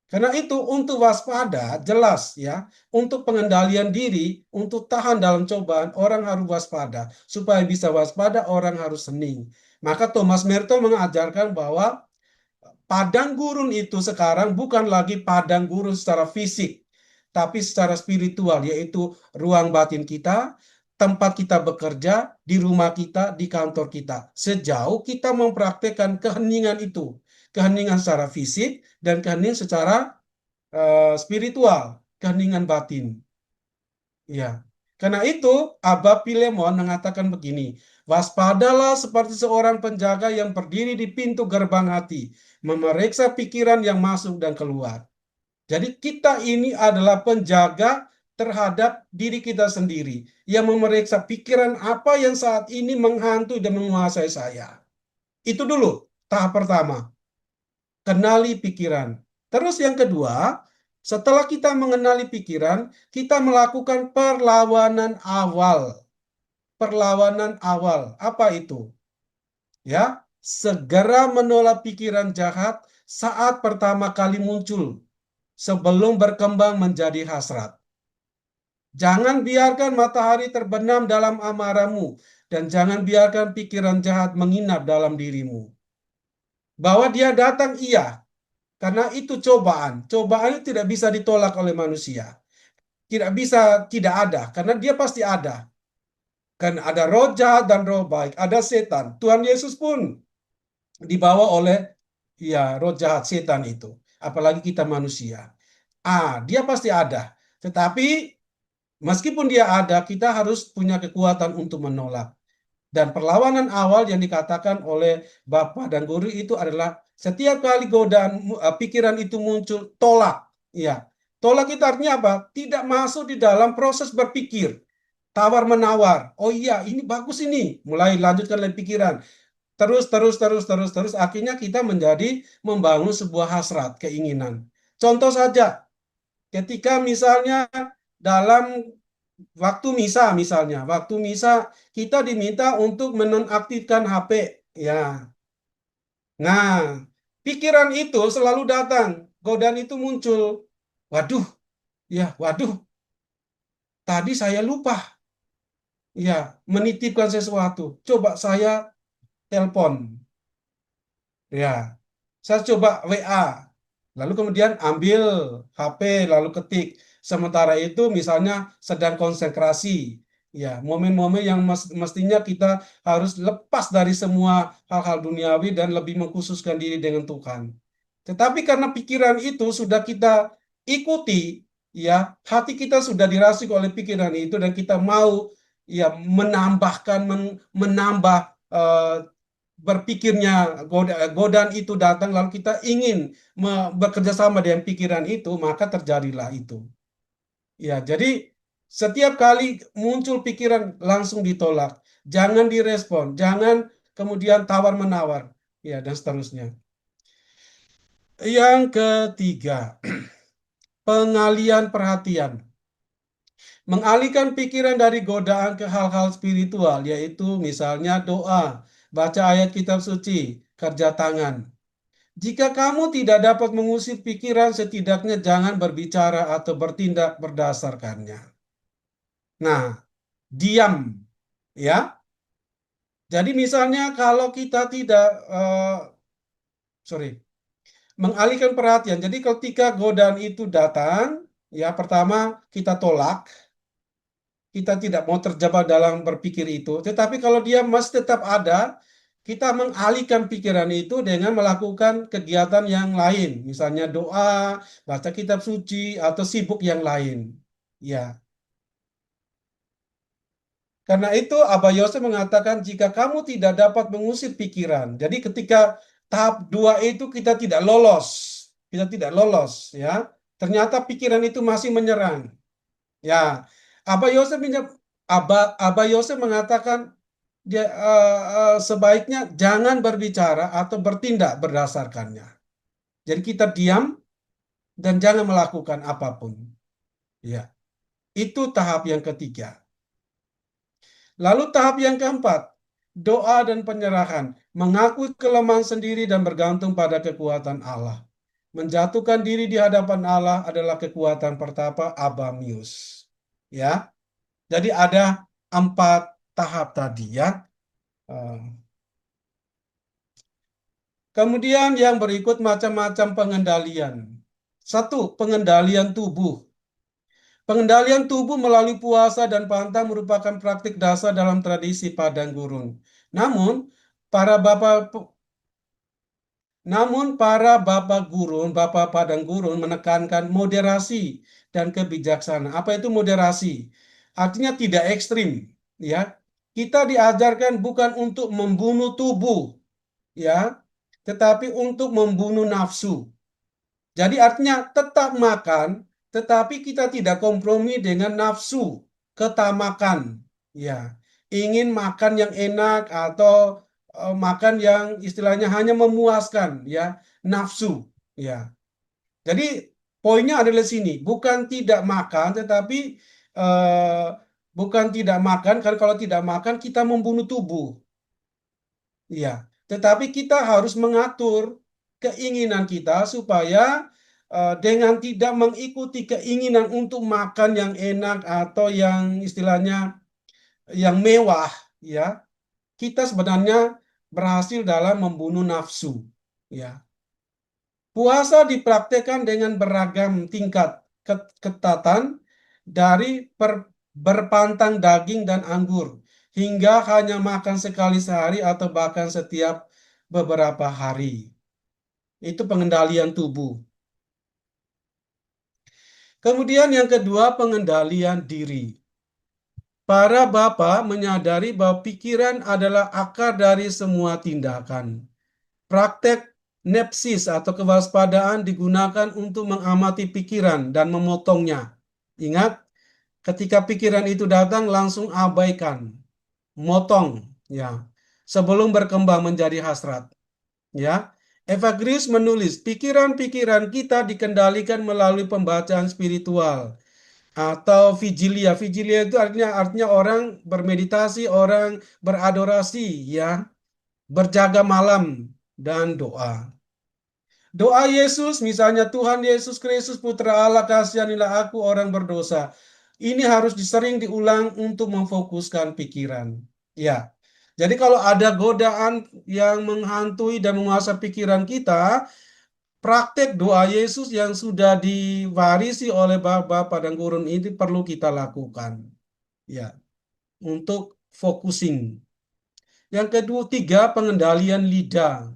Karena itu untuk waspada, jelas ya, untuk pengendalian diri, untuk tahan dalam cobaan, orang harus waspada. Supaya bisa waspada, orang harus hening. Maka Thomas Merton mengajarkan bahwa padang gurun itu sekarang bukan lagi padang gurun secara fisik, tapi secara spiritual, yaitu ruang batin kita, tempat kita bekerja, di rumah kita, di kantor kita. Sejauh kita mempraktekkan keheningan itu, keheningan secara fisik dan keheningan secara spiritual, keheningan batin. Ya, karena itu Abba Pilemon mengatakan begini, waspadalah seperti seorang penjaga yang berdiri di pintu gerbang hati, memeriksa pikiran yang masuk dan keluar. Jadi kita ini adalah penjaga terhadap diri kita sendiri, yang memeriksa pikiran apa yang saat ini menghantui dan menguasai saya. Itu dulu tahap pertama, kenali pikiran. Terus yang kedua, setelah kita mengenali pikiran, kita melakukan perlawanan awal. Perlawanan awal, apa itu? Ya, segera menolak pikiran jahat saat pertama kali muncul, sebelum berkembang menjadi hasrat. Jangan biarkan matahari terbenam dalam amarahmu, dan jangan biarkan pikiran jahat menginap dalam dirimu. Bahwa dia datang, iya, karena itu cobaan. Cobaan itu tidak bisa ditolak oleh manusia. Tidak bisa tidak ada, karena dia pasti ada. Kan ada roh jahat dan roh baik, ada setan. Tuhan Yesus pun dibawa oleh ya roh jahat setan itu. Apalagi kita manusia. Dia pasti ada. Tetapi meskipun dia ada, kita harus punya kekuatan untuk menolak. Dan perlawanan awal yang dikatakan oleh Bapak dan Guru itu adalah setiap kali godaan pikiran itu muncul, tolak. Ya, tolak itu artinya apa? Tidak masuk di dalam proses berpikir, tawar menawar. Oh iya, ini bagus ini. Mulai lanjutkan oleh pikiran. Terus, akhirnya kita menjadi membangun sebuah hasrat, keinginan. Contoh saja, ketika misalnya dalam waktu misa kita diminta untuk menonaktifkan HP, ya. Nah, pikiran itu selalu datang, godaan itu muncul. Waduh, ya, waduh, tadi saya lupa, ya, menitipkan sesuatu. Coba saya telepon, ya. Saya coba WA, lalu kemudian ambil HP, lalu ketik. Sementara itu misalnya sedang konsentrasi, ya, momen-momen yang mestinya kita harus lepas dari semua hal-hal duniawi dan lebih mengkhususkan diri dengan Tuhan. Tetapi karena pikiran itu sudah kita ikuti, ya, hati kita sudah dirasuk oleh pikiran itu dan kita mau ya menambahkan, menambah eh, berpikirnya, godaan itu datang lalu kita ingin bekerja sama dengan pikiran itu, maka terjadilah itu. Ya, jadi setiap kali muncul pikiran langsung ditolak, jangan direspon, jangan kemudian tawar-menawar, ya, dan seterusnya. Yang ketiga, pengalian perhatian. Mengalihkan pikiran dari godaan ke hal-hal spiritual, yaitu misalnya doa, baca ayat kitab suci, kerja tangan. Jika kamu tidak dapat mengusir pikiran, setidaknya jangan berbicara atau bertindak berdasarkannya. Nah, diam, ya. Jadi misalnya kalau kita tidak, sorry, mengalihkan perhatian. Jadi ketika godaan itu datang, ya pertama kita tolak, kita tidak mau terjebak dalam berpikir itu. Tetapi kalau dia masih tetap ada, kita mengalihkan pikiran itu dengan melakukan kegiatan yang lain, misalnya doa, baca kitab suci, atau sibuk yang lain. Ya, karena itu Abah Yosef mengatakan jika kamu tidak dapat mengusir pikiran, jadi ketika tahap dua itu kita tidak lolos, ya. Ternyata pikiran itu masih menyerang. Ya, Abah Yosef Abah Yosef mengatakan dia sebaiknya jangan berbicara atau bertindak berdasarkannya. Jadi kita diam dan jangan melakukan apapun. Ya, itu tahap yang ketiga. Lalu tahap yang keempat, doa dan penyerahan, mengakui kelemahan sendiri dan bergantung pada kekuatan Allah. Menjatuhkan diri di hadapan Allah adalah kekuatan pertapa Abamius. Ya, jadi ada 4 tahap tadi ya. Eh, Kemudian yang berikut macam-macam pengendalian. Satu, pengendalian tubuh. Pengendalian tubuh melalui puasa dan pantang merupakan praktik dasar dalam tradisi padang gurun. Namun, para bapak bapak padang gurun menekankan moderasi dan kebijaksanaan. Apa itu moderasi? Artinya tidak ekstrim, ya. Kita diajarkan bukan untuk membunuh tubuh, ya, tetapi untuk membunuh nafsu. Jadi artinya tetap makan, tetapi kita tidak kompromi dengan nafsu, ketamakan. Ya, ingin makan yang enak atau makan yang istilahnya hanya memuaskan, ya, nafsu. Ya, jadi poinnya adalah sini, bukan tidak makan, tetapi eh, bukan tidak makan. Karena kalau tidak makan kita membunuh tubuh. Iya, tetapi kita harus mengatur keinginan kita supaya dengan tidak mengikuti keinginan untuk makan yang enak atau yang istilahnya yang mewah, ya, kita sebenarnya berhasil dalam membunuh nafsu. Ya, puasa dipraktekkan dengan beragam tingkat ketatan dari berpantang daging dan anggur hingga hanya makan sekali sehari atau bahkan setiap beberapa hari. Itu pengendalian tubuh. Kemudian yang kedua, pengendalian diri. Para bapak menyadari bahwa pikiran adalah akar dari semua tindakan. Praktek nepsis atau kewaspadaan digunakan untuk mengamati pikiran dan memotongnya. Ingat, ketika pikiran itu datang langsung abaikan, motong, ya, sebelum berkembang menjadi hasrat. Ya, Evagrius menulis, pikiran-pikiran kita dikendalikan melalui pembacaan spiritual atau vigilia. Vigilia itu artinya orang bermeditasi, orang beradorasi, ya, berjaga malam dan doa. Doa Yesus, misalnya Tuhan Yesus Kristus Putra Allah, kasihanilah aku orang berdosa. Ini harus sering diulang untuk memfokuskan pikiran. Ya, jadi kalau ada godaan yang menghantui dan menguasai pikiran kita, praktek doa Yesus yang sudah diwarisi oleh Bapa Padang Gurun ini perlu kita lakukan. Ya, untuk focusing. Yang kedua, tiga, pengendalian lidah.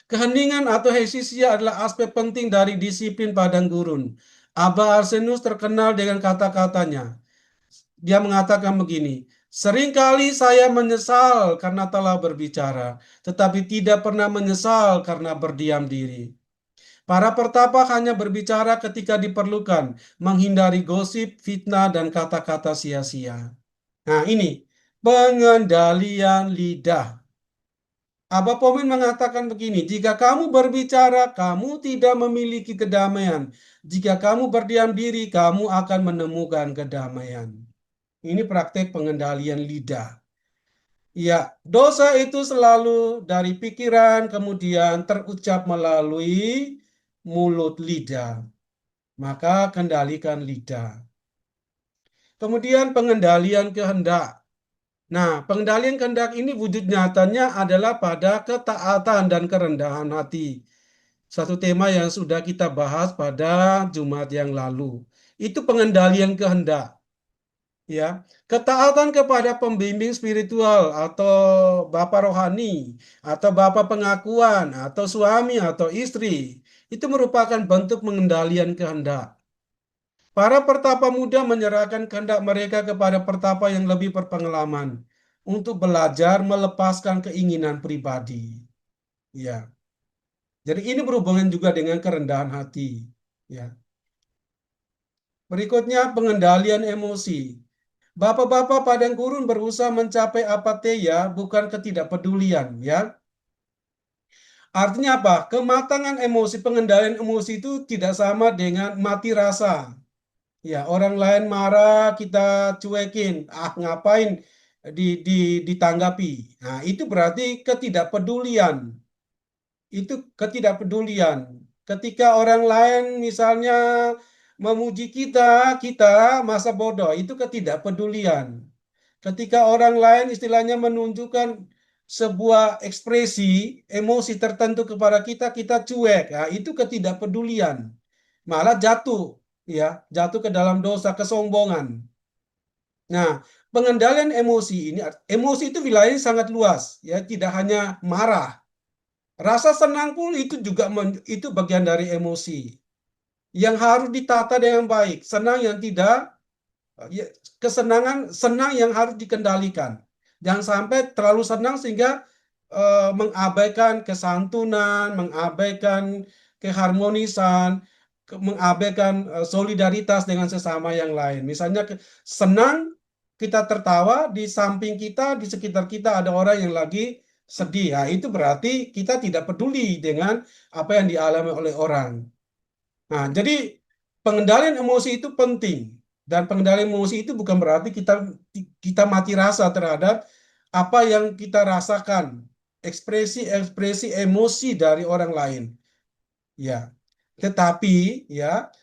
Keheningan atau heksisia adalah aspek penting dari disiplin padang gurun. Abah Arsenus terkenal dengan kata-katanya. Dia mengatakan begini, seringkali saya menyesal karena telah berbicara, tetapi tidak pernah menyesal karena berdiam diri. Para pertapa hanya berbicara ketika diperlukan, menghindari gosip, fitnah, dan kata-kata sia-sia. Nah ini, pengendalian lidah. Abah Pomin mengatakan begini, jika kamu berbicara, kamu tidak memiliki kedamaian. Jika kamu berdiam diri, kamu akan menemukan kedamaian. Ini praktek pengendalian lidah. Ya, dosa itu selalu dari pikiran, kemudian terucap melalui mulut lidah. Maka kendalikan lidah. Kemudian pengendalian kehendak. Nah, pengendalian kehendak ini wujud nyatanya adalah pada ketaatan dan kerendahan hati. Satu tema yang sudah kita bahas pada Jumat yang lalu. Itu pengendalian kehendak. Ya, ketaatan kepada pembimbing spiritual atau bapak rohani atau bapak pengakuan atau suami atau istri itu merupakan bentuk pengendalian kehendak. Para pertapa muda menyerahkan kehendak mereka kepada pertapa yang lebih berpengalaman untuk belajar melepaskan keinginan pribadi. Ya, jadi ini berhubungan juga dengan kerendahan hati. Ya, berikutnya pengendalian emosi. Bapak-bapak padang gurun berusaha mencapai apatheia, bukan ketidakpedulian, ya. Artinya apa? Kematangan emosi, pengendalian emosi itu tidak sama dengan mati rasa. Ya, orang lain marah, kita cuekin. Ah, ngapain di, di, ditanggapi? Nah, itu berarti ketidakpedulian. Itu ketidakpedulian. Ketika orang lain misalnya memuji kita, kita masa bodoh. Itu ketidakpedulian. Ketika orang lain istilahnya menunjukkan sebuah ekspresi emosi tertentu kepada kita, kita cuek. Nah, itu ketidakpedulian. Malah jatuh, ya, jatuh ke dalam dosa kesombongan. Nah, pengendalian emosi ini, emosi itu wilayahnya sangat luas, ya, tidak hanya marah. Rasa senang pun itu juga itu bagian dari emosi yang harus ditata dengan baik. Senang yang tidak ya, kesenangan senang yang harus dikendalikan. Jangan sampai terlalu senang sehingga mengabaikan kesantunan, mengabaikan keharmonisan, mengabaikan solidaritas dengan sesama yang lain. Misalnya senang kita tertawa, di samping kita, di sekitar kita ada orang yang lagi sedih. Ya, itu berarti kita tidak peduli dengan apa yang dialami oleh orang. Nah, jadi pengendalian emosi itu penting. Dan pengendalian emosi itu bukan berarti kita kita mati rasa terhadap apa yang kita rasakan, ekspresi-ekspresi emosi dari orang lain. Ya. Tetapi ya,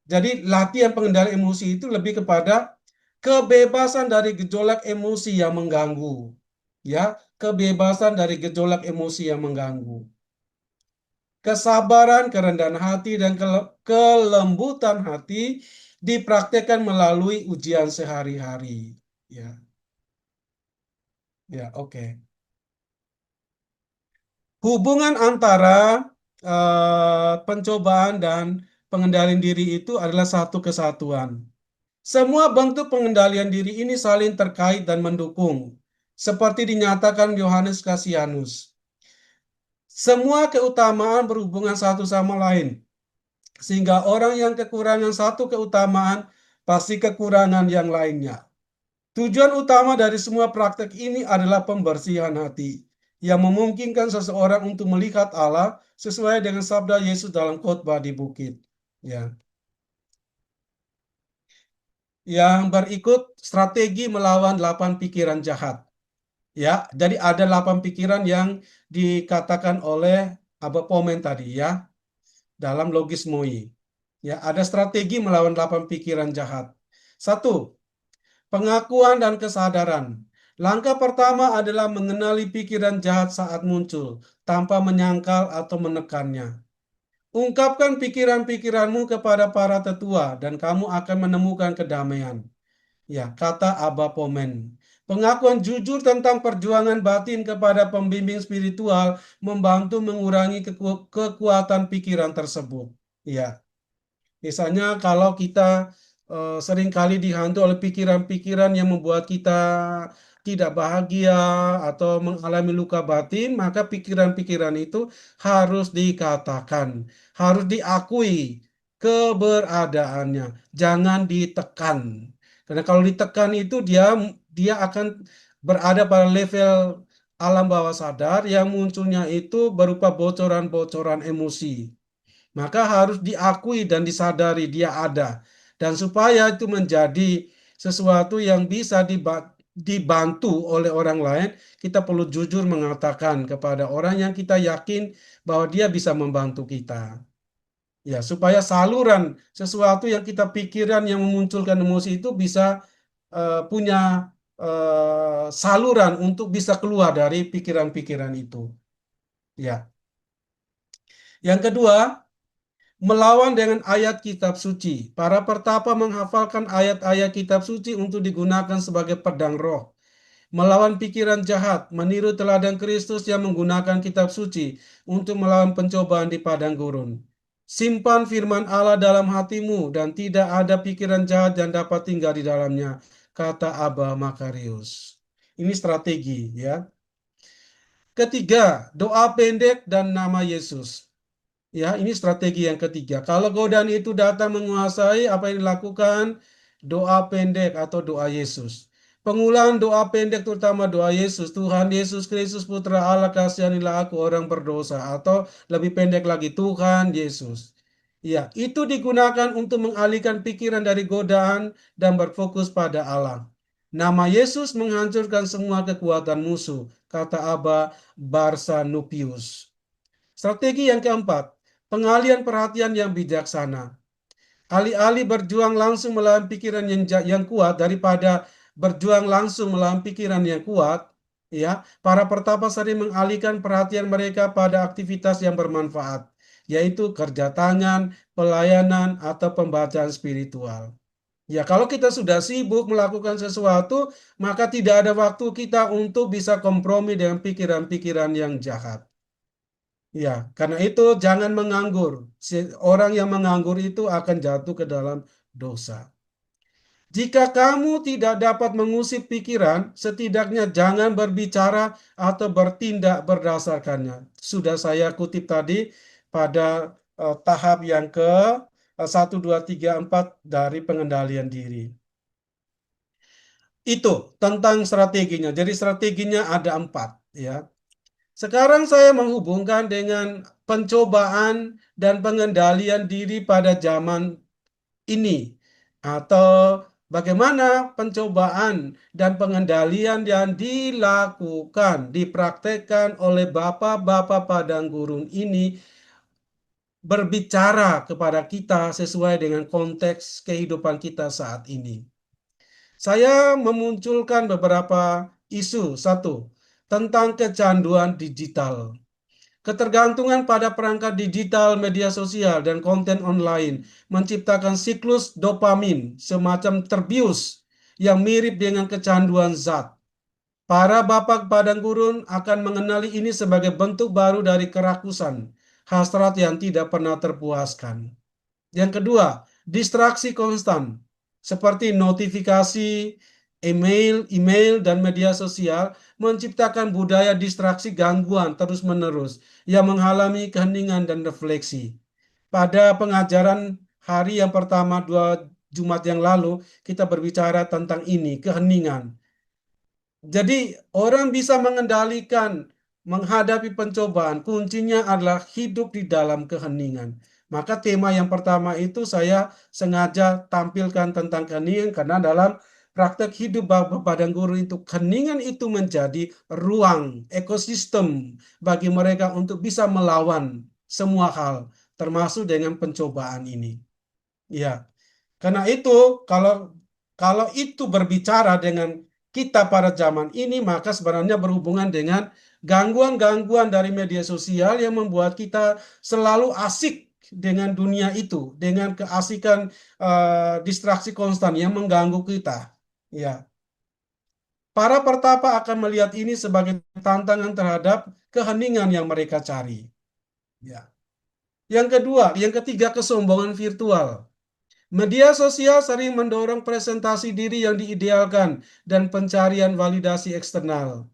jadi latihan pengendalian emosi itu lebih kepada kebebasan dari gejolak emosi yang mengganggu. Ya, kebebasan dari gejolak emosi yang mengganggu. Kesabaran, kerendahan hati, dan kelembutan hati dipraktekkan melalui ujian sehari-hari. Ya, ya, oke. Hubungan antara pencobaan dan pengendalian diri itu adalah satu kesatuan. Semua bentuk pengendalian diri ini saling terkait dan mendukung, seperti dinyatakan Yohanes Kasianus. Semua keutamaan berhubungan satu sama lain. Sehingga orang yang kekurangan satu keutamaan pasti kekurangan yang lainnya. Tujuan utama dari semua praktek ini adalah pembersihan hati yang memungkinkan seseorang untuk melihat Allah sesuai dengan sabda Yesus dalam khotbah di bukit. Ya. Yang berikut strategi melawan 8 pikiran jahat. Ya, jadi ada 8 pikiran yang dikatakan oleh Abba Pomen tadi ya dalam logismoi. Ya, ada strategi melawan 8 pikiran jahat. Satu, pengakuan dan kesadaran. Langkah pertama adalah mengenali pikiran jahat saat muncul, tanpa menyangkal atau menekannya. Ungkapkan pikiran-pikiranmu kepada para tetua, dan kamu akan menemukan kedamaian. Ya, kata Abba Pomen. Pengakuan jujur tentang perjuangan batin kepada pembimbing spiritual membantu mengurangi kekuatan pikiran tersebut. Ya. Misalnya kalau kita seringkali dihantu oleh pikiran-pikiran yang membuat kita tidak bahagia atau mengalami luka batin, maka pikiran-pikiran itu harus dikatakan, harus diakui keberadaannya, jangan ditekan. Karena kalau ditekan itu dia dia akan berada pada level alam bawah sadar yang munculnya itu berupa bocoran-bocoran emosi. Maka harus diakui dan disadari dia ada. Dan supaya itu menjadi sesuatu yang bisa dibantu oleh orang lain, kita perlu jujur mengatakan kepada orang yang kita yakin bahwa dia bisa membantu kita. Ya, supaya saluran sesuatu yang kita pikiran yang memunculkan emosi itu bisa punya saluran untuk bisa keluar dari pikiran-pikiran itu. Ya. Yang kedua, Melawan dengan ayat kitab suci. Para pertapa menghafalkan ayat-ayat kitab suci untuk digunakan sebagai pedang roh. Melawan pikiran jahat, meniru teladan Kristus yang menggunakan kitab suci untuk melawan pencobaan di padang gurun. Simpan firman Allah dalam hatimu dan tidak ada pikiran jahat yang dapat tinggal di dalamnya, kata Abba Makarius. Ini strategi ya. Ketiga, doa pendek dan nama Yesus. Ya, ini strategi yang ketiga. Kalau godaan itu datang menguasai, apa yang dilakukan? Doa pendek atau doa Yesus. Pengulangan doa pendek terutama doa Yesus. Tuhan Yesus Kristus Putra Allah, kasihanilah aku orang berdosa. Atau lebih pendek lagi, Tuhan Yesus. Ya, itu digunakan untuk mengalihkan pikiran dari godaan dan berfokus pada Allah. Nama Yesus menghancurkan semua kekuatan musuh, kata Abba Barsanupius. Strategi yang keempat, pengalian perhatian yang bijaksana. Alih-alih berjuang langsung melawan pikiran yang kuat daripada berjuang langsung melawan pikiran yang kuat, ya, para pertapa sering mengalihkan perhatian mereka pada aktivitas yang bermanfaat, yaitu kerja tangan, pelayanan, atau pembacaan spiritual. Ya, kalau kita sudah sibuk melakukan sesuatu, maka tidak ada waktu kita untuk bisa kompromi dengan pikiran-pikiran yang jahat. Ya, karena itu jangan menganggur. Orang yang menganggur itu akan jatuh ke dalam dosa. Jika kamu tidak dapat mengusik pikiran, setidaknya jangan berbicara atau bertindak berdasarkannya. Sudah saya kutip tadi pada tahap yang ke 1, 2, 3, 4 dari pengendalian diri. Itu tentang strateginya. Jadi strateginya ada 4, ya. Sekarang saya menghubungkan dengan pencobaan dan pengendalian diri pada zaman ini, atau bagaimana pencobaan dan pengendalian yang dilakukan, dipraktekkan oleh bapak-bapak padang gurun ini berbicara kepada kita sesuai dengan konteks kehidupan kita saat ini. Saya memunculkan beberapa isu. Satu, tentang kecanduan digital. Ketergantungan pada perangkat digital, media sosial, dan konten online menciptakan siklus dopamin, semacam terbius yang mirip dengan kecanduan zat. Para bapak padang gurun akan mengenali ini sebagai bentuk baru dari kerakusan, hasrat yang tidak pernah terpuaskan. Yang kedua, distraksi konstan, seperti notifikasi, email, dan media sosial menciptakan budaya distraksi gangguan terus-menerus yang menghalangi keheningan dan refleksi. Pada pengajaran hari yang pertama 2 Jumat yang lalu, kita berbicara tentang ini, keheningan. Jadi orang bisa mengendalikan menghadapi pencobaan, kuncinya adalah hidup di dalam keheningan. Maka tema yang pertama itu saya sengaja tampilkan tentang keheningan karena dalam praktek hidup Bapak Padang Guru itu keheningan itu menjadi ruang ekosistem bagi mereka untuk bisa melawan semua hal termasuk dengan pencobaan ini. Ya. Karena itu, kalau kalau itu berbicara dengan kita pada zaman ini, maka sebenarnya berhubungan dengan gangguan-gangguan dari media sosial yang membuat kita selalu asik dengan dunia itu, dengan keasikan distraksi konstan yang mengganggu kita. Ya, para pertapa akan melihat ini sebagai tantangan terhadap keheningan yang mereka cari. Ya. Yang kedua, yang ketiga, kesombongan virtual. Media sosial sering mendorong presentasi diri yang diidealkan dan pencarian validasi eksternal.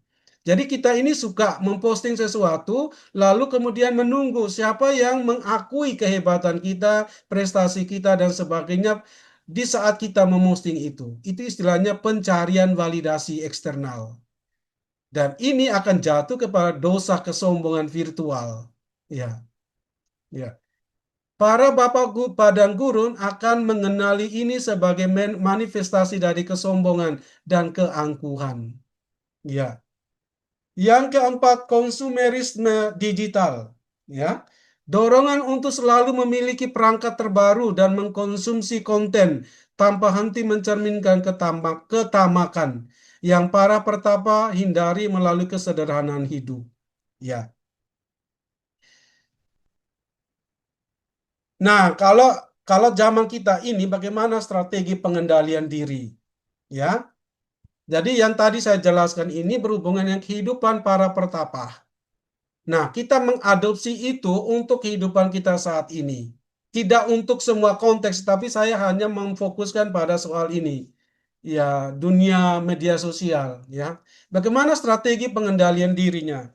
Jadi kita ini suka memposting sesuatu, lalu kemudian menunggu siapa yang mengakui kehebatan kita, prestasi kita, dan sebagainya di saat kita memposting itu. Itu istilahnya pencarian validasi eksternal. Dan ini akan jatuh kepada dosa kesombongan virtual. Ya, ya. Para bapak padang gurun akan mengenali ini sebagai manifestasi dari kesombongan dan keangkuhan. Ya. Yang keempat, konsumerisme digital. Ya. Dorongan untuk selalu memiliki perangkat terbaru dan mengkonsumsi konten tanpa henti mencerminkan ketamakan yang para pertapa hindari melalui kesederhanaan hidup. Ya. Nah, kalau kalau zaman kita ini bagaimana strategi pengendalian diri? Ya, jadi yang tadi saya jelaskan ini berhubungan dengan kehidupan para pertapa. Nah, kita mengadopsi itu untuk kehidupan kita saat ini. Tidak untuk semua konteks, tapi saya hanya memfokuskan pada soal ini. Ya, dunia media sosial, ya. Bagaimana strategi pengendalian dirinya?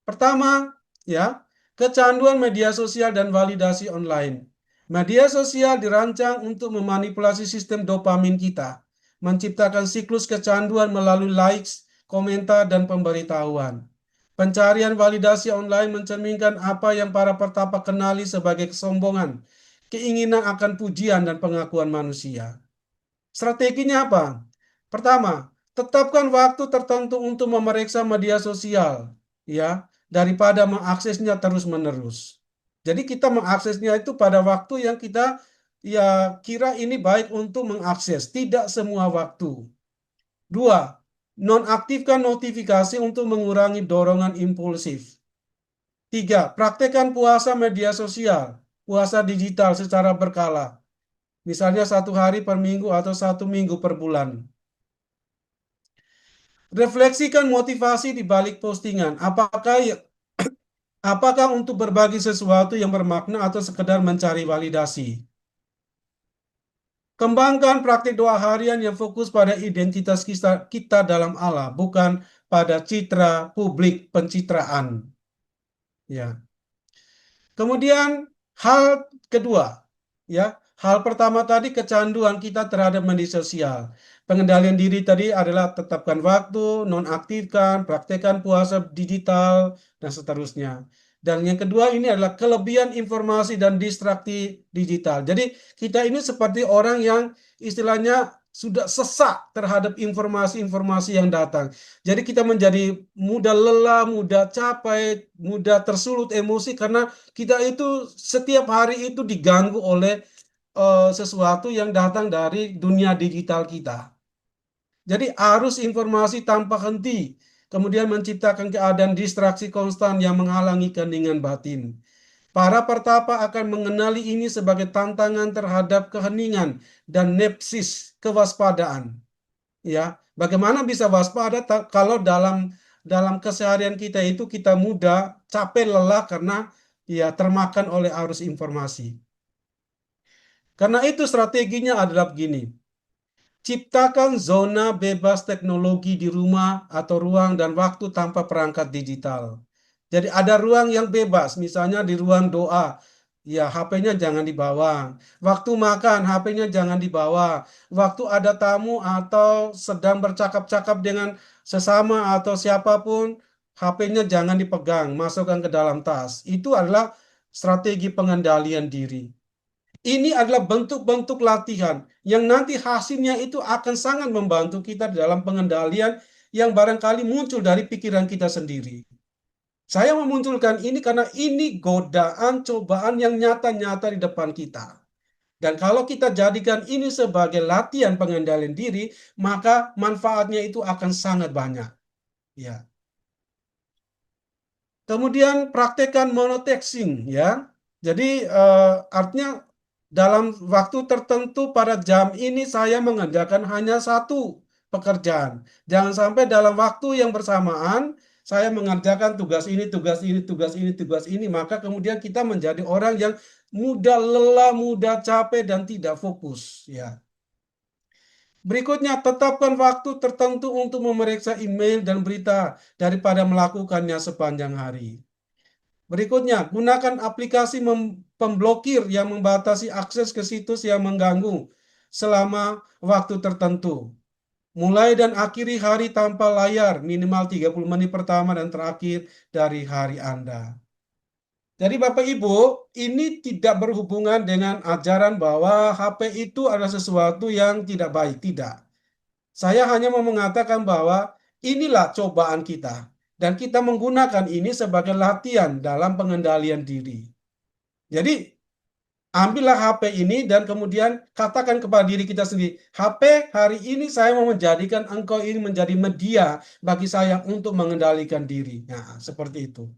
Pertama, ya, kecanduan media sosial dan validasi online. Media sosial dirancang untuk memanipulasi sistem dopamin kita, menciptakan siklus kecanduan melalui likes, komentar, dan pemberitahuan. Pencarian validasi online mencerminkan apa yang para pertapa kenali sebagai kesombongan, keinginan akan pujian dan pengakuan manusia. Strateginya apa? Pertama, tetapkan waktu tertentu untuk memeriksa media sosial, ya, daripada mengaksesnya terus-menerus. Jadi kita mengaksesnya itu pada waktu yang kita ya kira ini baik untuk mengakses, tidak semua waktu. Dua, nonaktifkan notifikasi untuk mengurangi dorongan impulsif. Tiga, praktekkan puasa media sosial, puasa digital secara berkala. Misalnya 1 hari per minggu atau 1 minggu per bulan. Refleksikan motivasi di balik postingan. Apakah untuk berbagi sesuatu yang bermakna atau sekedar mencari validasi? Kembangkan praktik doa harian yang fokus pada identitas kita dalam Allah, bukan pada citra publik pencitraan. Ya. Kemudian hal kedua, ya, hal pertama tadi kecanduan kita terhadap media sosial. Pengendalian diri tadi adalah tetapkan waktu, nonaktifkan, praktekkan puasa digital, dan seterusnya. Dan yang kedua ini adalah kelebihan informasi dan distraksi digital. Jadi kita ini seperti orang yang istilahnya sudah sesak terhadap informasi-informasi yang datang. Jadi kita menjadi mudah lelah, mudah capek, mudah tersulut emosi karena kita itu setiap hari itu diganggu oleh sesuatu yang datang dari dunia digital kita. Jadi arus informasi tanpa henti, kemudian menciptakan keadaan distraksi konstan yang menghalangi keheningan batin. Para pertapa akan mengenali ini sebagai tantangan terhadap keheningan dan nepsis, kewaspadaan. Ya, bagaimana bisa waspada kalau dalam dalam keseharian kita itu kita mudah capek lelah karena ya termakan oleh arus informasi. Karena itu strateginya adalah begini. Ciptakan zona bebas teknologi di rumah atau ruang dan waktu tanpa perangkat digital. Jadi ada ruang yang bebas, misalnya di ruang doa, ya HP-nya jangan dibawa. Waktu makan, HP-nya jangan dibawa. Waktu ada tamu atau sedang bercakap-cakap dengan sesama atau siapapun, HP-nya jangan dipegang, masukkan ke dalam tas. Itu adalah strategi pengendalian diri. Ini adalah bentuk-bentuk latihan yang nanti hasilnya itu akan sangat membantu kita dalam pengendalian yang barangkali muncul dari pikiran kita sendiri. Saya memunculkan ini karena ini godaan, cobaan yang nyata-nyata di depan kita. Dan kalau kita jadikan ini sebagai latihan pengendalian diri, maka manfaatnya itu akan sangat banyak. Ya. Kemudian praktekkan monotasking, ya. Jadi artinya dalam waktu tertentu pada jam ini saya mengerjakan hanya satu pekerjaan. Jangan sampai dalam waktu yang bersamaan saya mengerjakan tugas ini, tugas ini, tugas ini, tugas ini. Maka kemudian kita menjadi orang yang mudah lelah, mudah capek dan tidak fokus. Ya. Berikutnya, tetapkan waktu tertentu untuk memeriksa email dan berita daripada melakukannya sepanjang hari. Berikutnya, gunakan aplikasi pemblokir yang membatasi akses ke situs yang mengganggu selama waktu tertentu. Mulai dan akhiri hari tanpa layar minimal 30 menit pertama dan terakhir dari hari Anda. Jadi Bapak Ibu, ini tidak berhubungan dengan ajaran bahwa HP itu adalah sesuatu yang tidak baik, tidak. Saya hanya mau mengatakan bahwa inilah cobaan kita. Dan kita menggunakan ini sebagai latihan dalam pengendalian diri. Jadi, ambillah HP ini dan kemudian katakan kepada diri kita sendiri, HP hari ini saya mau menjadikan engkau ini menjadi media bagi saya untuk mengendalikan diri. Nah, seperti itu.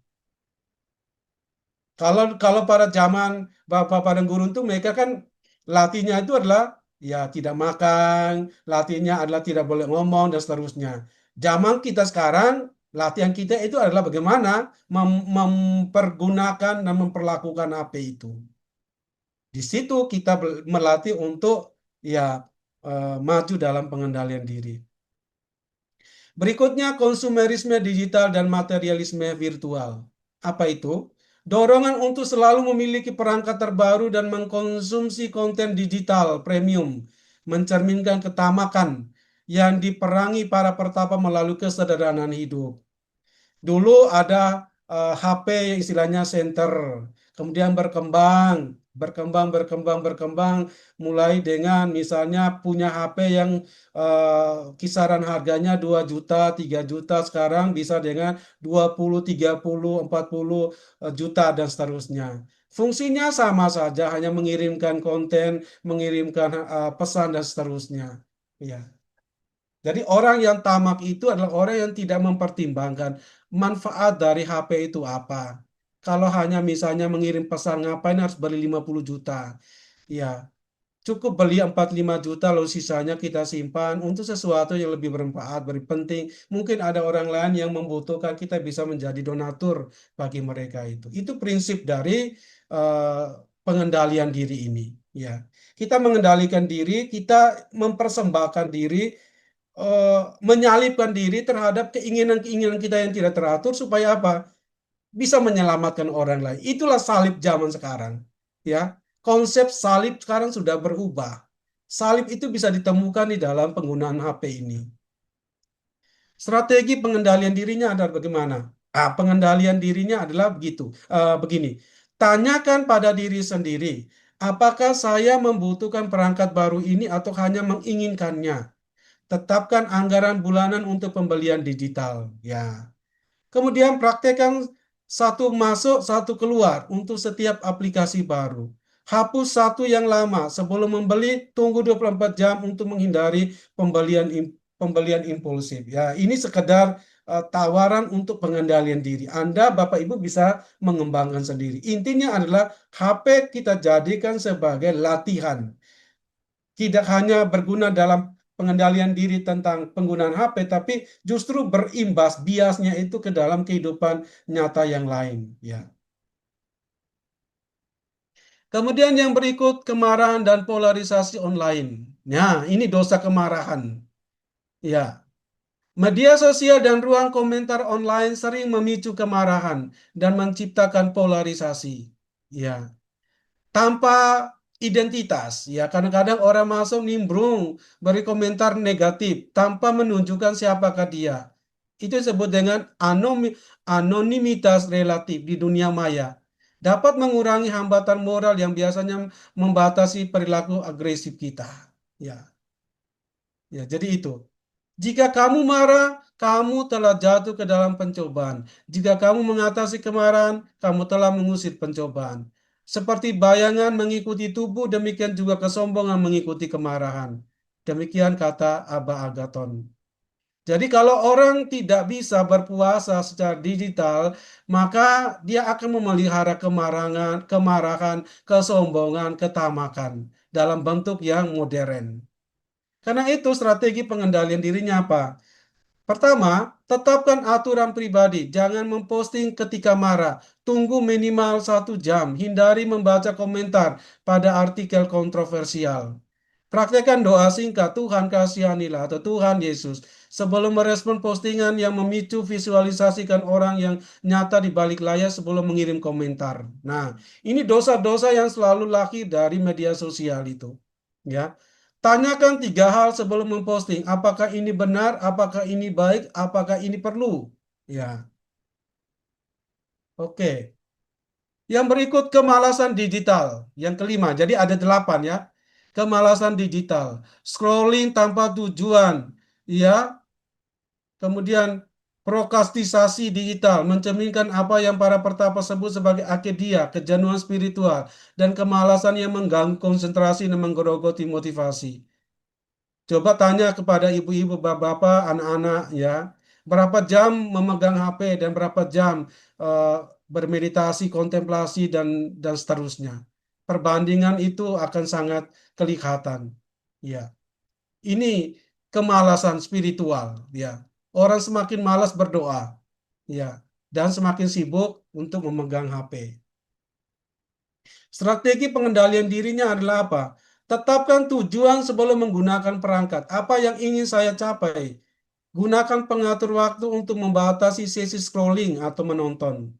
Kalau pada zaman Bapak Padang Gurun tuh mereka kan latihnya itu adalah ya tidak makan, latihnya adalah tidak boleh ngomong dan seterusnya. Zaman kita sekarang latihan kita itu adalah bagaimana mempergunakan dan memperlakukan HP itu. Di situ kita melatih untuk ya maju dalam pengendalian diri. Berikutnya, konsumerisme digital dan materialisme virtual. Apa itu? Dorongan untuk selalu memiliki perangkat terbaru dan mengkonsumsi konten digital premium, mencerminkan ketamakan yang diperangi para pertapa melalui kesederhanaan hidup. Dulu ada HP yang istilahnya center, kemudian berkembang, mulai dengan misalnya punya HP yang kisaran harganya 2 juta, 3 juta, sekarang bisa dengan 20, 30, 40 juta dan seterusnya. Fungsinya sama saja, hanya mengirimkan konten, mengirimkan pesan dan seterusnya. Ya. Jadi orang yang tamak itu adalah orang yang tidak mempertimbangkan manfaat dari HP itu apa. Kalau hanya misalnya mengirim pesan, ngapain harus beli 50 juta? Ya, cukup beli 45 juta lalu sisanya kita simpan untuk sesuatu yang lebih bermanfaat, lebih penting. Mungkin ada orang lain yang membutuhkan, kita bisa menjadi donatur bagi mereka itu. Itu prinsip dari eh, pengendalian diri ini. Ya, kita mengendalikan diri, kita mempersembahkan diri, eh, menyalipkan diri terhadap keinginan-keinginan kita yang tidak teratur supaya apa? Bisa menyelamatkan orang lain. Itulah salib zaman sekarang. Ya, konsep salib sekarang sudah berubah. Salib itu bisa ditemukan di dalam penggunaan HP ini. Strategi pengendalian dirinya adalah bagaimana? Pengendalian dirinya adalah begini. Tanyakan pada diri sendiri, apakah saya membutuhkan perangkat baru ini atau hanya menginginkannya? Tetapkan anggaran bulanan untuk pembelian digital. Ya. Kemudian praktekkan satu masuk, satu keluar untuk setiap aplikasi baru. Hapus satu yang lama. Sebelum membeli, tunggu 24 jam untuk menghindari pembelian impulsif. Ya, ini sekedar tawaran untuk pengendalian diri. Anda, Bapak Ibu bisa mengembangkan sendiri. Intinya adalah HP kita jadikan sebagai latihan, tidak hanya berguna dalam pengendalian diri tentang penggunaan HP, tapi justru berimbas biasnya itu ke dalam kehidupan nyata yang lain. Ya. Kemudian yang berikut, kemarahan dan polarisasi online. Nah, ini dosa kemarahan. Ya. Media sosial dan ruang komentar online sering memicu kemarahan dan menciptakan polarisasi. Ya. Tanpa identitas. Ya, kadang-kadang orang masuk nimbrung, beri komentar negatif tanpa menunjukkan siapakah dia. Itu disebut dengan anonimitas relatif di dunia maya. Dapat mengurangi hambatan moral yang biasanya membatasi perilaku agresif kita. Ya, ya, jadi itu. Jika kamu marah, kamu telah jatuh ke dalam pencobaan. Jika kamu mengatasi kemarahan, kamu telah mengusir pencobaan. Seperti bayangan mengikuti tubuh, demikian juga kesombongan mengikuti kemarahan. Demikian kata Abba Agaton. Jadi kalau orang tidak bisa berpuasa secara digital, maka dia akan memelihara kemarahan, kesombongan, ketamakan dalam bentuk yang modern. Karena itu strategi pengendalian dirinya apa? Pertama, tetapkan aturan pribadi. Jangan memposting ketika marah. Tunggu minimal 1 jam. Hindari membaca komentar pada artikel kontroversial. Praktekkan doa singkat, Tuhan kasihanilah atau Tuhan Yesus, sebelum merespon postingan yang memicu visualisasikan orang yang nyata di balik layar sebelum mengirim komentar. Nah, ini dosa-dosa yang selalu lahir dari media sosial itu. Ya. Tanyakan 3 hal sebelum memposting. Apakah ini benar? Apakah ini baik? Apakah ini perlu? Ya, oke. Yang berikut kemalasan digital. Yang kelima. Jadi ada 8 ya. Kemalasan digital. Scrolling tanpa tujuan. Ya. Kemudian prokrastinasi digital. Mencerminkan apa yang para pertapa sebut sebagai akedia, kejenuhan spiritual. Dan kemalasan yang mengganggu konsentrasi dan menggerogoti motivasi. Coba tanya kepada ibu-ibu, bapak-bapak, anak-anak ya, berapa jam memegang HP dan berapa jam bermeditasi, kontemplasi dan seterusnya. Perbandingan itu akan sangat kelihatan. Ya, ini kemalasan spiritual. Ya, orang semakin malas berdoa. Ya, dan semakin sibuk untuk memegang HP. Strategi pengendalian dirinya adalah apa? Tetapkan tujuan sebelum menggunakan perangkat. Apa yang ingin saya capai? Gunakan pengatur waktu untuk membatasi sesi scrolling atau menonton.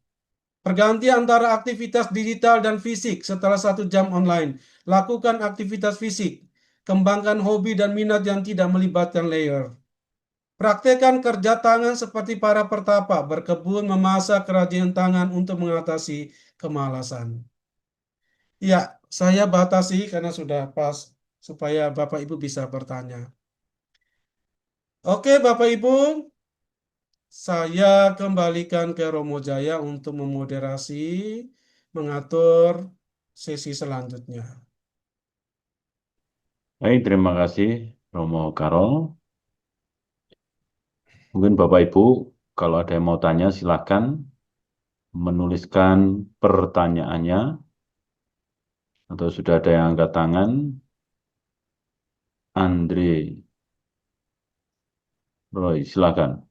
Perganti antara aktivitas digital dan fisik setelah 1 jam online. Lakukan aktivitas fisik. Kembangkan hobi dan minat yang tidak melibatkan layar. Praktekkan kerja tangan seperti para pertapa, berkebun, memasak, kerajinan tangan untuk mengatasi kemalasan. Ya, saya batasi karena sudah pas supaya Bapak Ibu bisa bertanya. Oke, Bapak Ibu, saya kembalikan ke Romo Jaya untuk memoderasi, mengatur sesi selanjutnya. Baik, terima kasih Romo Karol. Mungkin Bapak Ibu, kalau ada yang mau tanya silakan menuliskan pertanyaannya atau sudah ada yang angkat tangan. Andre Roy, silakan.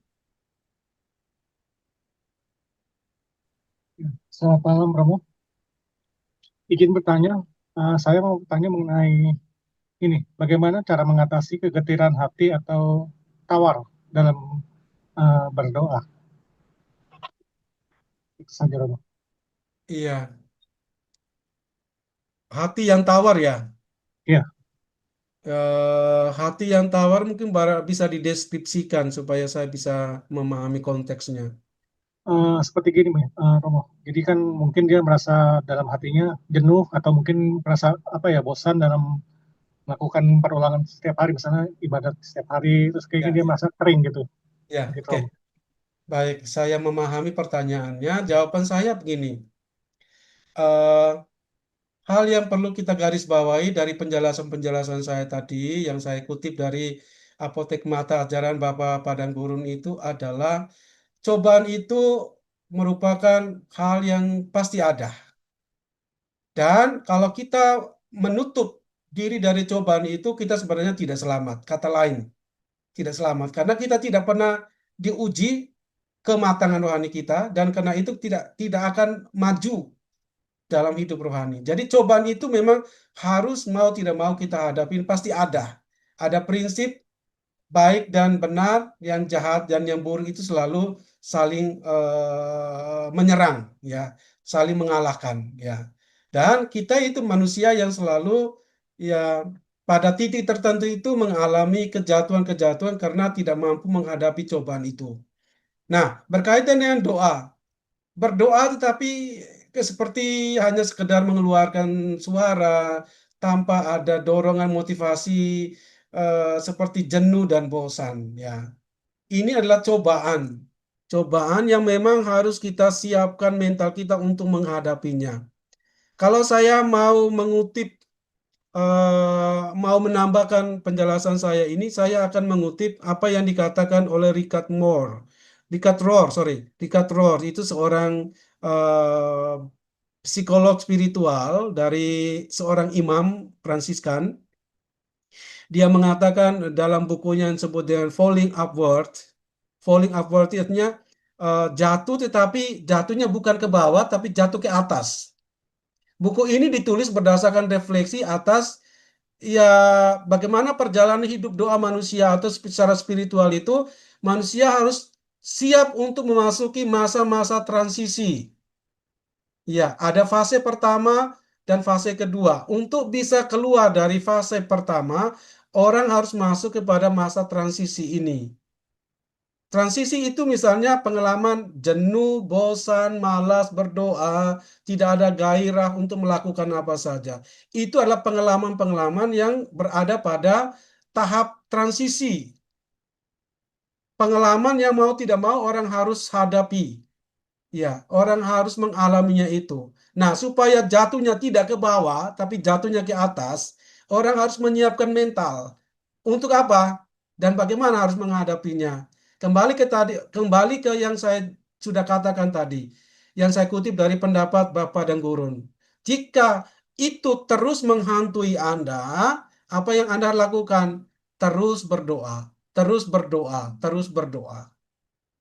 Ya, selamat malam, Romo. Izin bertanya, saya mau bertanya mengenai ini, bagaimana cara mengatasi kegetiran hati atau tawar dalam berdoa? Itu saja, Romo. Iya, hati yang tawar ya. Ya, Hati yang tawar mungkin bisa dideskripsikan supaya saya bisa memahami konteksnya. seperti gini, Romo. Jadi kan mungkin dia merasa dalam hatinya jenuh atau mungkin merasa apa ya bosan dalam melakukan perulangan setiap hari, misalnya ibadat setiap hari, terus kayaknya Ya, dia ya, merasa kering gitu, ya, gitu, oke. Romo. Baik, saya memahami pertanyaannya. Jawaban saya begini. Eh, Hal yang perlu kita garis bawahi dari penjelasan-penjelasan saya tadi, yang saya kutip dari Apotek Mata Ajaran Bapak Padang Gurun itu adalah cobaan itu merupakan hal yang pasti ada. Dan kalau kita menutup diri dari cobaan itu, kita sebenarnya tidak selamat. Kata lain, tidak selamat. Karena kita tidak pernah diuji kematangan rohani kita, dan karena itu tidak akan maju dalam hidup rohani. Jadi cobaan itu memang harus mau tidak mau kita hadapin, pasti ada. Ada prinsip baik dan benar, yang jahat dan yang buruk itu selalu saling menyerang, ya, saling mengalahkan, ya. Dan kita itu manusia yang selalu, ya, pada titik tertentu itu mengalami kejatuhan-kejatuhan karena tidak mampu menghadapi cobaan itu. Nah, berkaitan dengan doa, berdoa tetapi seperti hanya sekedar mengeluarkan suara tanpa ada dorongan motivasi, seperti jenuh dan bosan, ya. Ini adalah cobaan. Cobaan yang memang harus kita siapkan mental kita untuk menghadapinya. Kalau saya mau mengutip, mau menambahkan penjelasan saya ini, saya akan mengutip apa yang dikatakan oleh Richard Rohr, sorry, Richard Rohr itu seorang eh, psikolog spiritual dari seorang imam Fransiskan. Dia mengatakan dalam bukunya yang disebut dengan Falling Upward itu artinya jatuh, tetapi jatuhnya bukan ke bawah, tapi jatuh ke atas. Buku ini ditulis berdasarkan refleksi atas, ya, bagaimana perjalanan hidup doa manusia atau secara spiritual itu manusia harus siap untuk memasuki masa-masa transisi. Ya, ada fase pertama dan fase kedua. Untuk bisa keluar dari fase pertama, orang harus masuk kepada masa transisi ini. Transisi itu misalnya pengalaman jenuh, bosan, malas berdoa, tidak ada gairah untuk melakukan apa saja. Itu adalah pengalaman-pengalaman yang berada pada tahap transisi. Pengalaman yang mau tidak mau orang harus hadapi. Ya, orang harus mengalaminya itu. Nah, supaya jatuhnya tidak ke bawah, tapi jatuhnya ke atas, orang harus menyiapkan mental. Untuk apa? Dan bagaimana harus menghadapinya? Kembali ke yang saya sudah katakan tadi. yang saya kutip dari pendapat Bapak dan Gurun. Jika itu terus menghantui Anda, apa yang Anda lakukan? Terus berdoa, terus berdoa, terus berdoa.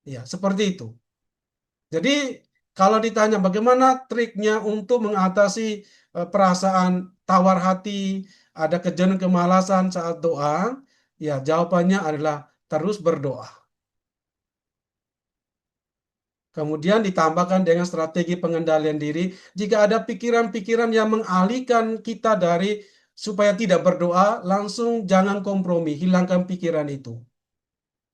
Ya, seperti itu. Jadi kalau ditanya bagaimana triknya untuk mengatasi perasaan tawar hati, ada kejenuhan kemalasan saat doa, ya jawabannya adalah terus berdoa. Kemudian ditambahkan dengan strategi pengendalian diri. Jika ada pikiran-pikiran yang mengalihkan kita dari supaya tidak berdoa, langsung jangan kompromi, hilangkan pikiran itu.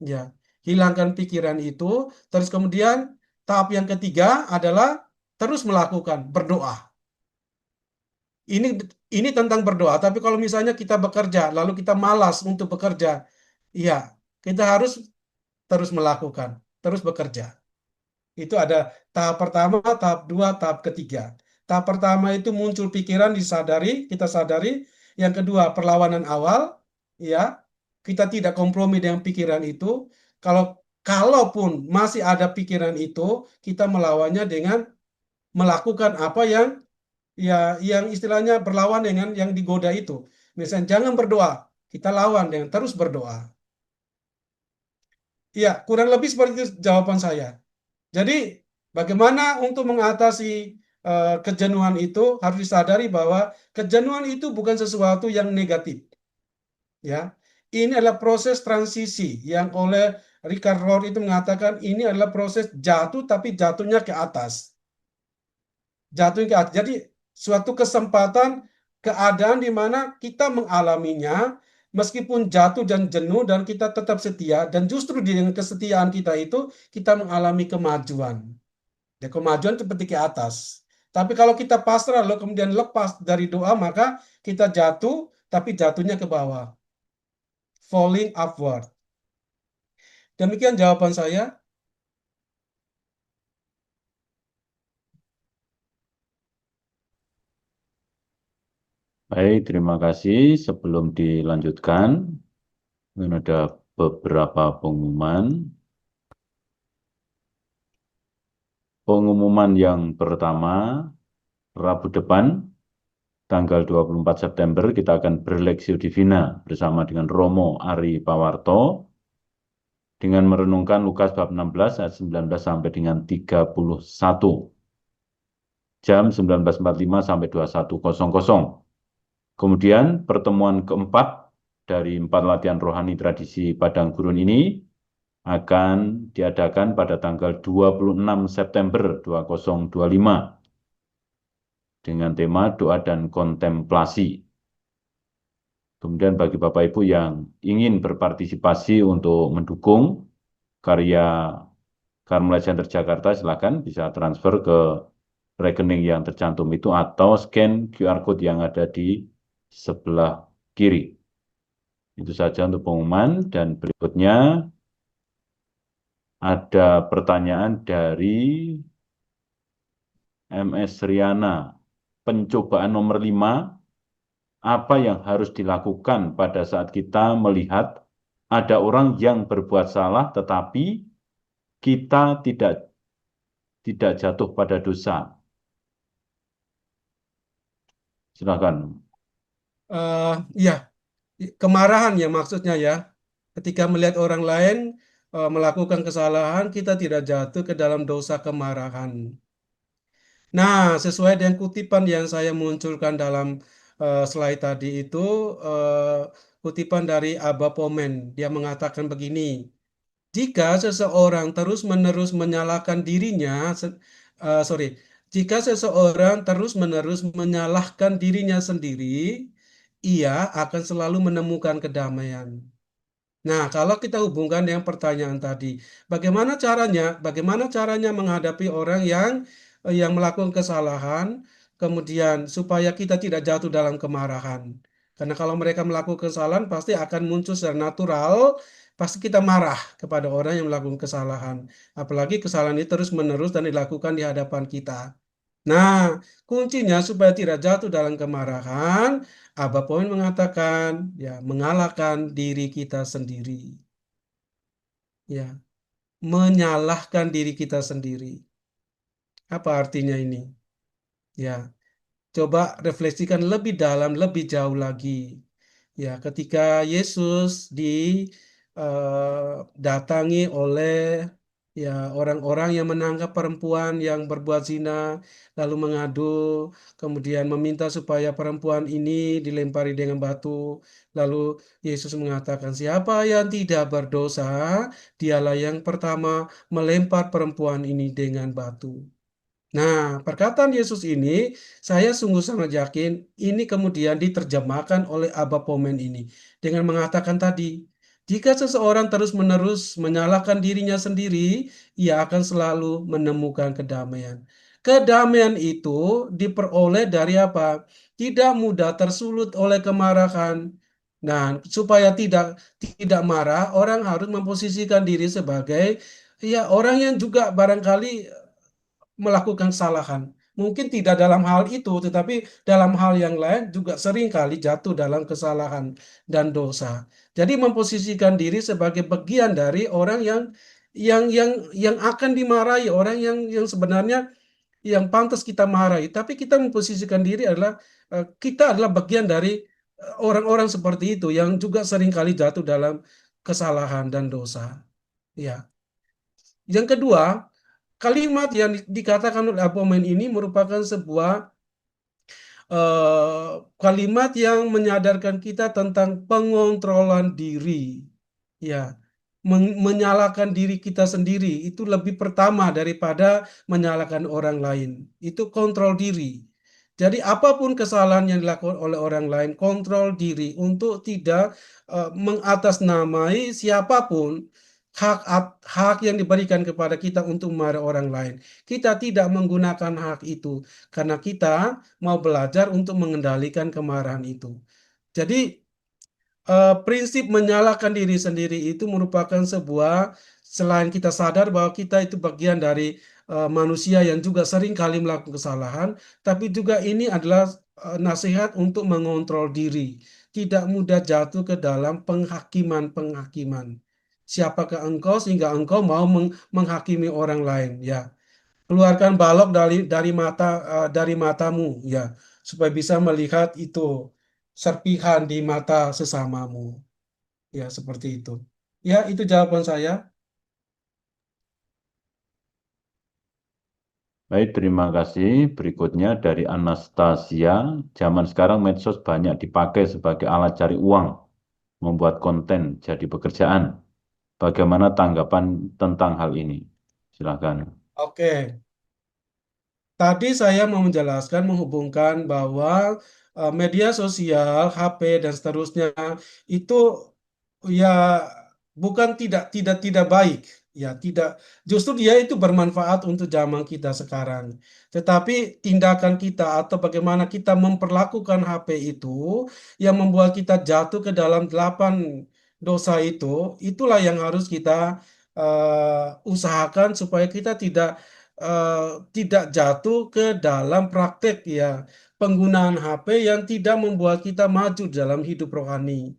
Ya, hilangkan pikiran itu. Terus kemudian tahap yang ketiga adalah terus melakukan berdoa. Ini ini tentang berdoa. Tapi kalau misalnya kita bekerja, lalu kita malas untuk bekerja, iya, kita harus terus melakukan, terus bekerja. Itu ada tahap pertama, tahap dua, tahap ketiga. Tahap pertama itu muncul pikiran disadari, kita sadari. Yang kedua, perlawanan awal, ya. Kita tidak kompromi dengan pikiran itu. Kalau kalaupun masih ada pikiran itu, kita melawannya dengan melakukan apa yang istilahnya berlawan dengan yang digoda itu. Misalnya jangan berdoa, kita lawan dengan terus berdoa. Ya, kurang lebih seperti itu jawaban saya. Jadi, bagaimana untuk mengatasi kejenuhan itu harus disadari bahwa kejenuhan itu bukan sesuatu yang negatif, ya. Ini adalah proses transisi yang oleh Richard Rohr itu mengatakan ini adalah proses jatuh tapi jatuhnya ke atas. Jatuh ke atas. Jadi, suatu kesempatan keadaan di mana kita mengalaminya meskipun jatuh dan jenuh dan kita tetap setia dan justru dengan kesetiaan kita itu kita mengalami kemajuan. Ya, kemajuan seperti ke atas. Tapi kalau kita pasrah lalu kemudian lepas dari doa, maka kita jatuh, tapi jatuhnya ke bawah. Falling upward. Demikian jawaban saya. Baik, terima kasih. Sebelum dilanjutkan, mungkin ada beberapa pengumuman. Pengumuman yang pertama, Rabu depan, tanggal 24 September, kita akan berleksio divina bersama dengan Romo Ari Pawarto dengan merenungkan Lukas bab 16 ayat 19 sampai dengan 31. Jam 19.45 sampai 21.00. Kemudian pertemuan keempat dari 4 latihan rohani tradisi Padang Gurun ini akan diadakan pada tanggal 26 September 2025 dengan tema doa dan kontemplasi. Kemudian bagi Bapak Ibu yang ingin berpartisipasi untuk mendukung karya Carmelite Center Jakarta, silakan bisa transfer ke rekening yang tercantum itu atau scan QR code yang ada di sebelah kiri. Itu saja untuk pengumuman, dan berikutnya ada pertanyaan dari MS Riana. Pencobaan nomor 5, apa yang harus dilakukan pada saat kita melihat ada orang yang berbuat salah tetapi kita tidak jatuh pada dosa? Silakan. Ya, kemarahan ya maksudnya ya. Ketika melihat orang lain melakukan kesalahan, kita tidak jatuh ke dalam dosa kemarahan. Nah, sesuai dengan kutipan yang saya munculkan dalam slide tadi itu, kutipan dari Abba Pomen, dia mengatakan begini, jika seseorang terus-menerus menyalahkan dirinya, sorry, jika seseorang terus-menerus menyalahkan dirinya sendiri, ia akan selalu menemukan kedamaian. Nah, kalau kita hubungkan dengan pertanyaan tadi, bagaimana caranya? Bagaimana caranya menghadapi orang yang melakukan kesalahan, kemudian supaya kita tidak jatuh dalam kemarahan. Karena kalau mereka melakukan kesalahan, pasti akan muncul secara natural, pasti kita marah kepada orang yang melakukan kesalahan. Apalagi kesalahan itu terus-menerus dan dilakukan di hadapan kita. Nah, kuncinya supaya tidak jatuh dalam kemarahan, Abah Poin mengatakan, ya, mengalahkan diri kita sendiri. Ya, menyalahkan diri kita sendiri. Apa artinya ini? Ya, coba refleksikan lebih dalam, lebih jauh lagi. Ya, ketika Yesus datangi oleh ya orang-orang yang menangkap perempuan yang berbuat zina, lalu mengadu, kemudian meminta supaya perempuan ini dilempari dengan batu. Lalu Yesus mengatakan, siapa yang tidak berdosa, dialah yang pertama melempar perempuan ini dengan batu. Nah, perkataan Yesus ini, saya sungguh sangat yakin ini kemudian diterjemahkan oleh Abba Pomen ini dengan mengatakan tadi, jika seseorang terus-menerus menyalahkan dirinya sendiri, ia akan selalu menemukan kedamaian. Kedamaian itu diperoleh dari apa? Tidak mudah tersulut oleh kemarahan. Nah, supaya tidak marah, orang harus memposisikan diri sebagai ya orang yang juga barangkali melakukan kesalahan. Mungkin tidak dalam hal itu, tetapi dalam hal yang lain juga sering kali jatuh dalam kesalahan dan dosa. Jadi memposisikan diri sebagai bagian dari orang yang akan dimarahi, orang yang sebenarnya yang pantas kita marahi. Tapi kita memposisikan diri adalah kita adalah bagian dari orang-orang seperti itu yang juga sering kali jatuh dalam kesalahan dan dosa. Ya. Yang kedua, kalimat yang dikatakan oleh Apomen ini merupakan sebuah kalimat yang menyadarkan kita tentang pengontrolan diri. Ya, menyalahkan diri kita sendiri itu lebih pertama daripada menyalahkan orang lain. Itu kontrol diri. Jadi apapun kesalahan yang dilakukan oleh orang lain, kontrol diri untuk tidak mengatasnamai siapapun hak yang diberikan kepada kita untuk memarah orang lain. Kita tidak menggunakan hak itu karena kita mau belajar untuk mengendalikan kemarahan itu. Jadi prinsip menyalahkan diri sendiri itu merupakan sebuah, selain kita sadar bahwa kita itu bagian dari manusia yang juga sering kali melakukan kesalahan, tapi juga ini adalah nasihat untuk mengontrol diri, tidak mudah jatuh ke dalam penghakiman-penghakiman. Siapakah engkau sehingga engkau mau menghakimi orang lain? Ya, keluarkan balok dari matamu, ya, supaya bisa melihat itu serpihan di mata sesamamu. Ya, seperti itu. Ya, itu jawaban saya. Baik, terima kasih. Berikutnya dari Anastasia. Zaman sekarang medsos banyak dipakai sebagai alat cari uang, membuat konten jadi pekerjaan. Bagaimana tanggapan tentang hal ini? Silakan. Oke. Tadi saya mau menjelaskan, menghubungkan bahwa media sosial, HP dan seterusnya itu ya bukan tidak baik, ya tidak, justru dia itu bermanfaat untuk zaman kita sekarang. Tetapi tindakan kita atau bagaimana kita memperlakukan HP itu yang membuat kita jatuh ke dalam 8 dosa itu, itulah yang harus kita usahakan supaya kita eh, tidak jatuh ke dalam praktek ya penggunaan HP yang tidak membuat kita maju dalam hidup rohani.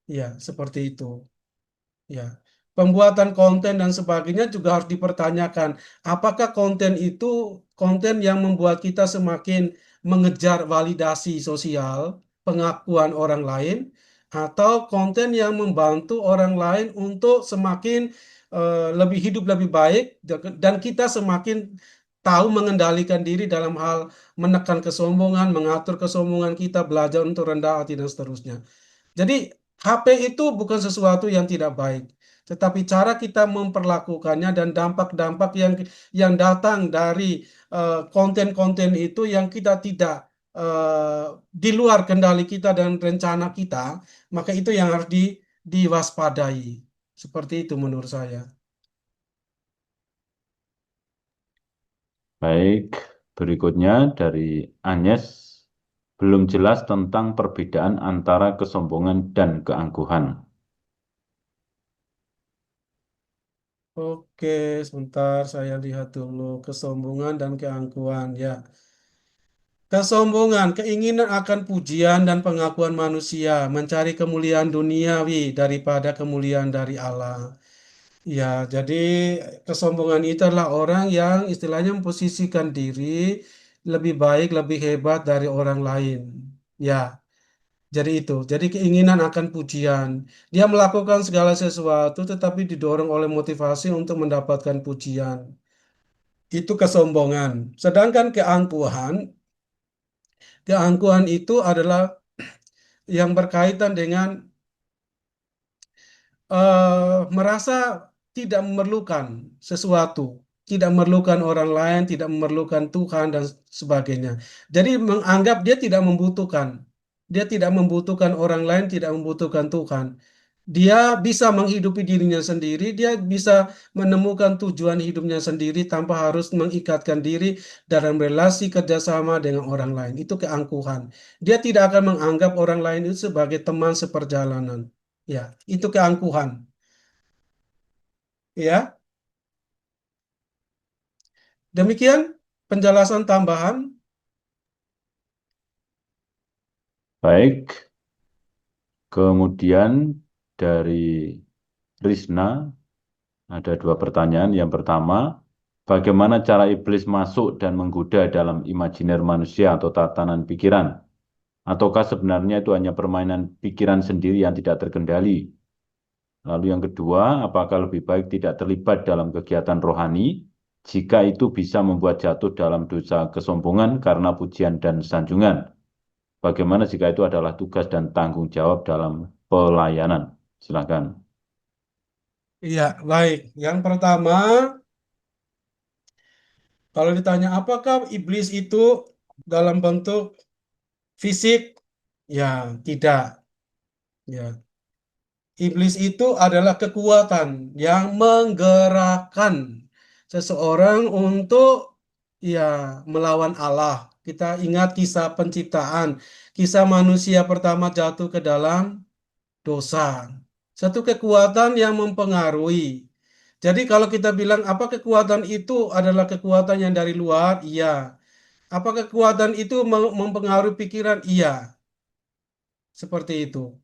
Ya, seperti itu. Ya, pembuatan konten dan sebagainya juga harus dipertanyakan. Apakah konten itu konten yang membuat kita semakin mengejar validasi sosial, pengakuan orang lain, atau konten yang membantu orang lain untuk semakin lebih hidup lebih baik dan kita semakin tahu mengendalikan diri dalam hal menekan kesombongan, mengatur kesombongan kita, belajar untuk rendah hati dan seterusnya. Jadi HP itu bukan sesuatu yang tidak baik, tetapi cara kita memperlakukannya dan dampak-dampak yang datang dari konten-konten itu yang kita tidak di luar kendali kita dan rencana kita, maka itu yang harus diwaspadai. Seperti itu menurut saya. Baik, berikutnya dari Agnes. Belum jelas tentang perbedaan antara kesombongan dan keangkuhan. Oke, sebentar saya lihat dulu kesombongan dan keangkuhan ya. Kesombongan, keinginan akan pujian dan pengakuan manusia, mencari kemuliaan duniawi daripada kemuliaan dari Allah. Ya, jadi kesombongan itu adalah orang yang istilahnya memposisikan diri lebih baik, lebih hebat dari orang lain. Ya, jadi itu. Jadi keinginan akan pujian. Dia melakukan segala sesuatu tetapi didorong oleh motivasi untuk mendapatkan pujian. Itu kesombongan. Sedangkan keangkuhan itu adalah yang berkaitan dengan merasa tidak memerlukan sesuatu, tidak memerlukan orang lain, tidak memerlukan Tuhan dan sebagainya. Jadi menganggap dia tidak membutuhkan. Dia tidak membutuhkan orang lain, tidak membutuhkan Tuhan. Dia bisa menghidupi dirinya sendiri, dia bisa menemukan tujuan hidupnya sendiri tanpa harus mengikatkan diri dalam relasi kerjasama dengan orang lain. Itu keangkuhan. Dia tidak akan menganggap orang lain itu sebagai teman seperjalanan. Ya, itu keangkuhan. Ya, demikian penjelasan tambahan. Baik, kemudian dari Risna ada dua pertanyaan. Yang pertama, bagaimana cara iblis masuk dan menggoda dalam imajiner manusia atau tatanan pikiran? Ataukah sebenarnya itu hanya permainan pikiran sendiri yang tidak terkendali? Lalu yang kedua, apakah lebih baik tidak terlibat dalam kegiatan rohani jika itu bisa membuat jatuh dalam dosa kesombongan karena pujian dan sanjungan? Bagaimana jika itu adalah tugas dan tanggung jawab dalam pelayanan? Silakan. Iya, baik. Yang pertama, kalau ditanya apakah iblis itu dalam bentuk fisik? Ya, tidak. Ya, iblis itu adalah kekuatan yang menggerakkan seseorang untuk ya melawan Allah. Kita ingat kisah penciptaan, kisah manusia pertama jatuh ke dalam dosa. Satu kekuatan yang mempengaruhi. Jadi kalau kita bilang apa kekuatan itu adalah kekuatan yang dari luar? Iya. Apa kekuatan itu mempengaruhi pikiran? Iya. Seperti itu.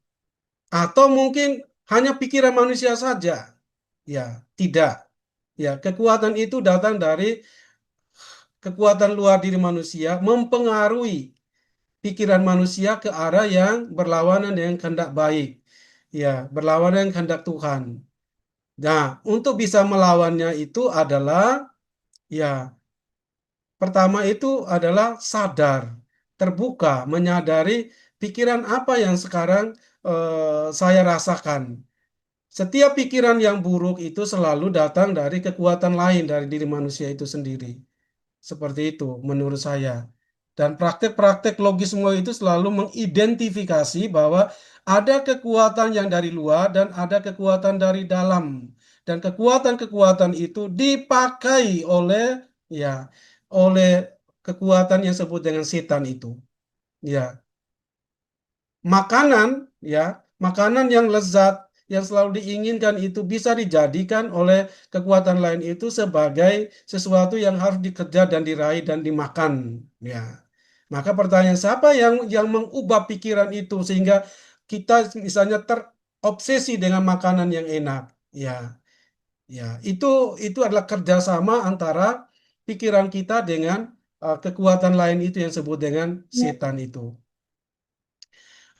Atau mungkin hanya pikiran manusia saja? Ya, tidak. Ya, kekuatan itu datang dari kekuatan luar diri manusia mempengaruhi pikiran manusia ke arah yang berlawanan dengan kehendak baik. Ya, berlawanan dengan kehendak Tuhan. Nah, untuk bisa melawannya itu adalah ya pertama itu adalah sadar, terbuka, menyadari pikiran apa yang sekarang saya rasakan. Setiap pikiran yang buruk itu selalu datang dari kekuatan lain dari diri manusia itu sendiri. Seperti itu menurut saya. Dan praktek-praktek logis semua itu selalu mengidentifikasi bahwa ada kekuatan yang dari luar dan ada kekuatan dari dalam. Dan kekuatan-kekuatan itu dipakai ya oleh kekuatan yang disebut dengan setan itu. Ya, makanan ya, makanan yang lezat yang selalu diinginkan itu bisa dijadikan oleh kekuatan lain itu sebagai sesuatu yang harus dikejar dan diraih dan dimakan ya. Maka pertanyaan siapa yang mengubah pikiran itu sehingga kita misalnya terobsesi dengan makanan yang enak ya. Ya, itu adalah kerjasama antara pikiran kita dengan kekuatan lain itu yang disebut dengan setan itu.